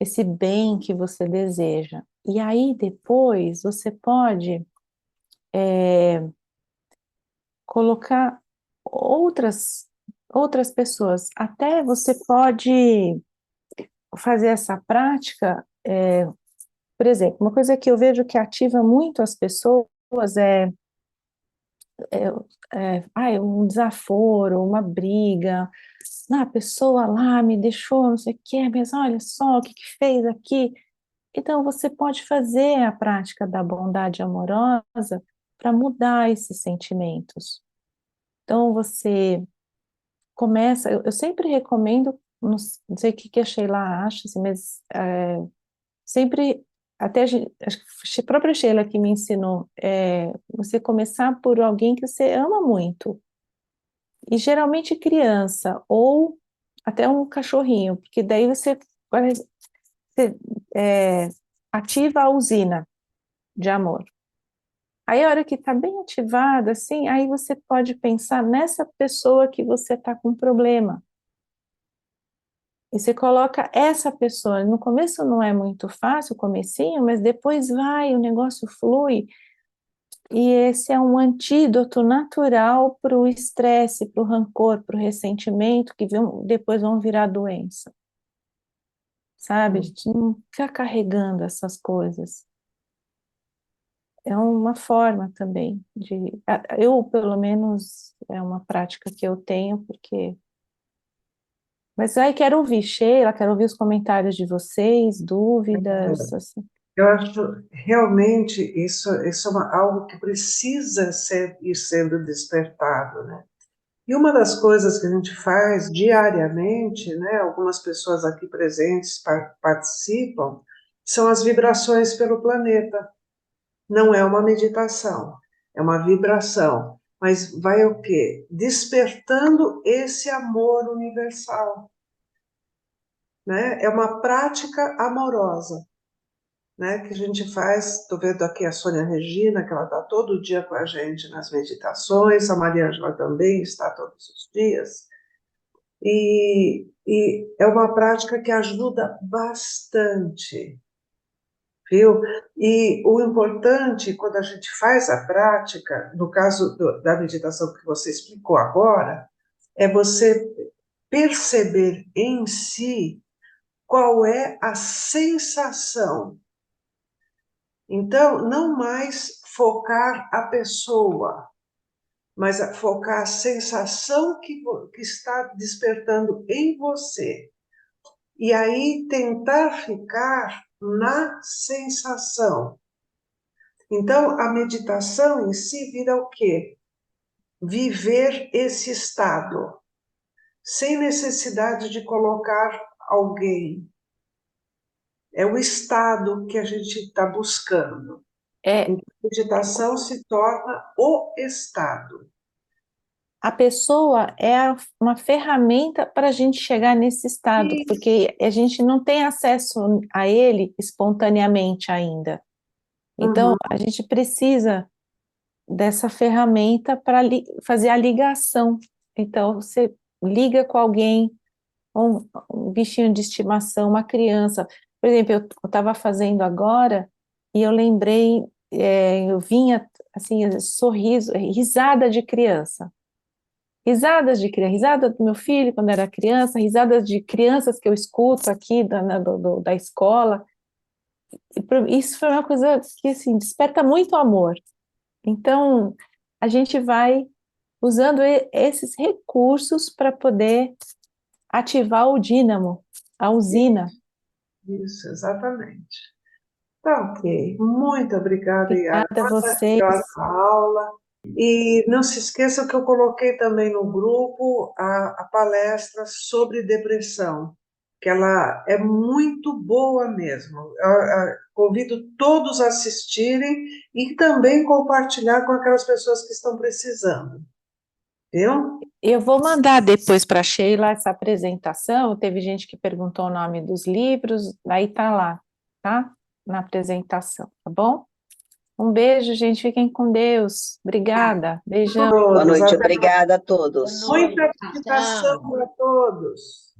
esse bem que você deseja. E aí depois você pode colocar outras pessoas. Até você pode fazer essa prática, por exemplo, uma coisa que eu vejo que ativa muito as pessoas um desaforo, uma briga. A pessoa lá me deixou, não sei o quê, mas olha só o que fez aqui. Então, você pode fazer a prática da bondade amorosa para mudar esses sentimentos. Então, você começa, eu sempre recomendo, não sei o que a Sheila acha, assim, mas sempre, até acho que a própria Sheila que me ensinou, você começar por alguém que você ama muito, e geralmente criança, ou até um cachorrinho, porque daí você ativa a usina de amor. Aí a hora que está bem ativada, assim, aí você pode pensar nessa pessoa que você está com problema. E você coloca essa pessoa, no começo não é muito fácil, o comecinho, mas depois vai, o negócio flui, e esse é um antídoto natural para o estresse, para o rancor, para o ressentimento, que depois vão virar doença. Sabe? A gente não fica carregando essas coisas. É uma forma também de... Eu, pelo menos, é uma prática que eu tenho, porque... Mas aí quero ouvir, Sheila, quero ouvir os comentários de vocês, dúvidas, assim. Eu acho realmente isso é algo que precisa ir sendo despertado, né? E uma das coisas que a gente faz diariamente, né, algumas pessoas aqui presentes participam, são as vibrações pelo planeta. Não é uma meditação, é uma vibração, mas vai o quê? Despertando esse amor universal, né? É uma prática amorosa, né, que a gente faz. Estou vendo aqui a Sônia Regina, que ela está todo dia com a gente nas meditações, a Maria Ângela também está todos os dias, e é uma prática que ajuda bastante, viu? E o importante, quando a gente faz a prática, no caso da meditação que você explicou agora, é você perceber em si qual é a sensação. Então, não mais focar a pessoa, mas focar a sensação que está despertando em você. E aí tentar ficar na sensação. Então, a meditação em si vira o quê? Viver esse estado, sem necessidade de colocar alguém. É o estado que a gente está buscando. É, Então, a meditação se torna o estado. a pessoa é uma ferramenta para a gente chegar nesse estado, Isso. porque a gente não tem acesso a ele espontaneamente ainda. Então, a gente precisa dessa ferramenta para fazer a ligação. Então, você liga com alguém, um bichinho de estimação, uma criança. Por exemplo, eu estava fazendo agora e eu lembrei, eu vinha assim, sorriso, risada de criança. Risadas de criança, risada do meu filho quando era criança, risadas de crianças que eu escuto aqui da escola. Isso foi uma coisa que assim, desperta muito amor. Então, a gente vai usando esses recursos para poder ativar o dínamo, a usina. Isso, exatamente. Tá ok. Muito obrigada, Yara. Obrigada a Maravilhosa vocês. aula. E não se esqueça que eu coloquei também no grupo a palestra sobre depressão, que ela é muito boa mesmo. Convido todos a assistirem e também compartilhar com aquelas pessoas que estão precisando. Viu? Eu vou mandar depois para a Sheila essa apresentação. Teve gente que perguntou o nome dos livros, aí tá lá, tá? Na apresentação, tá bom? Um beijo, gente. Fiquem com Deus. Obrigada. Beijão. Todos. Boa noite, Até obrigada a todos. muita meditação para todos.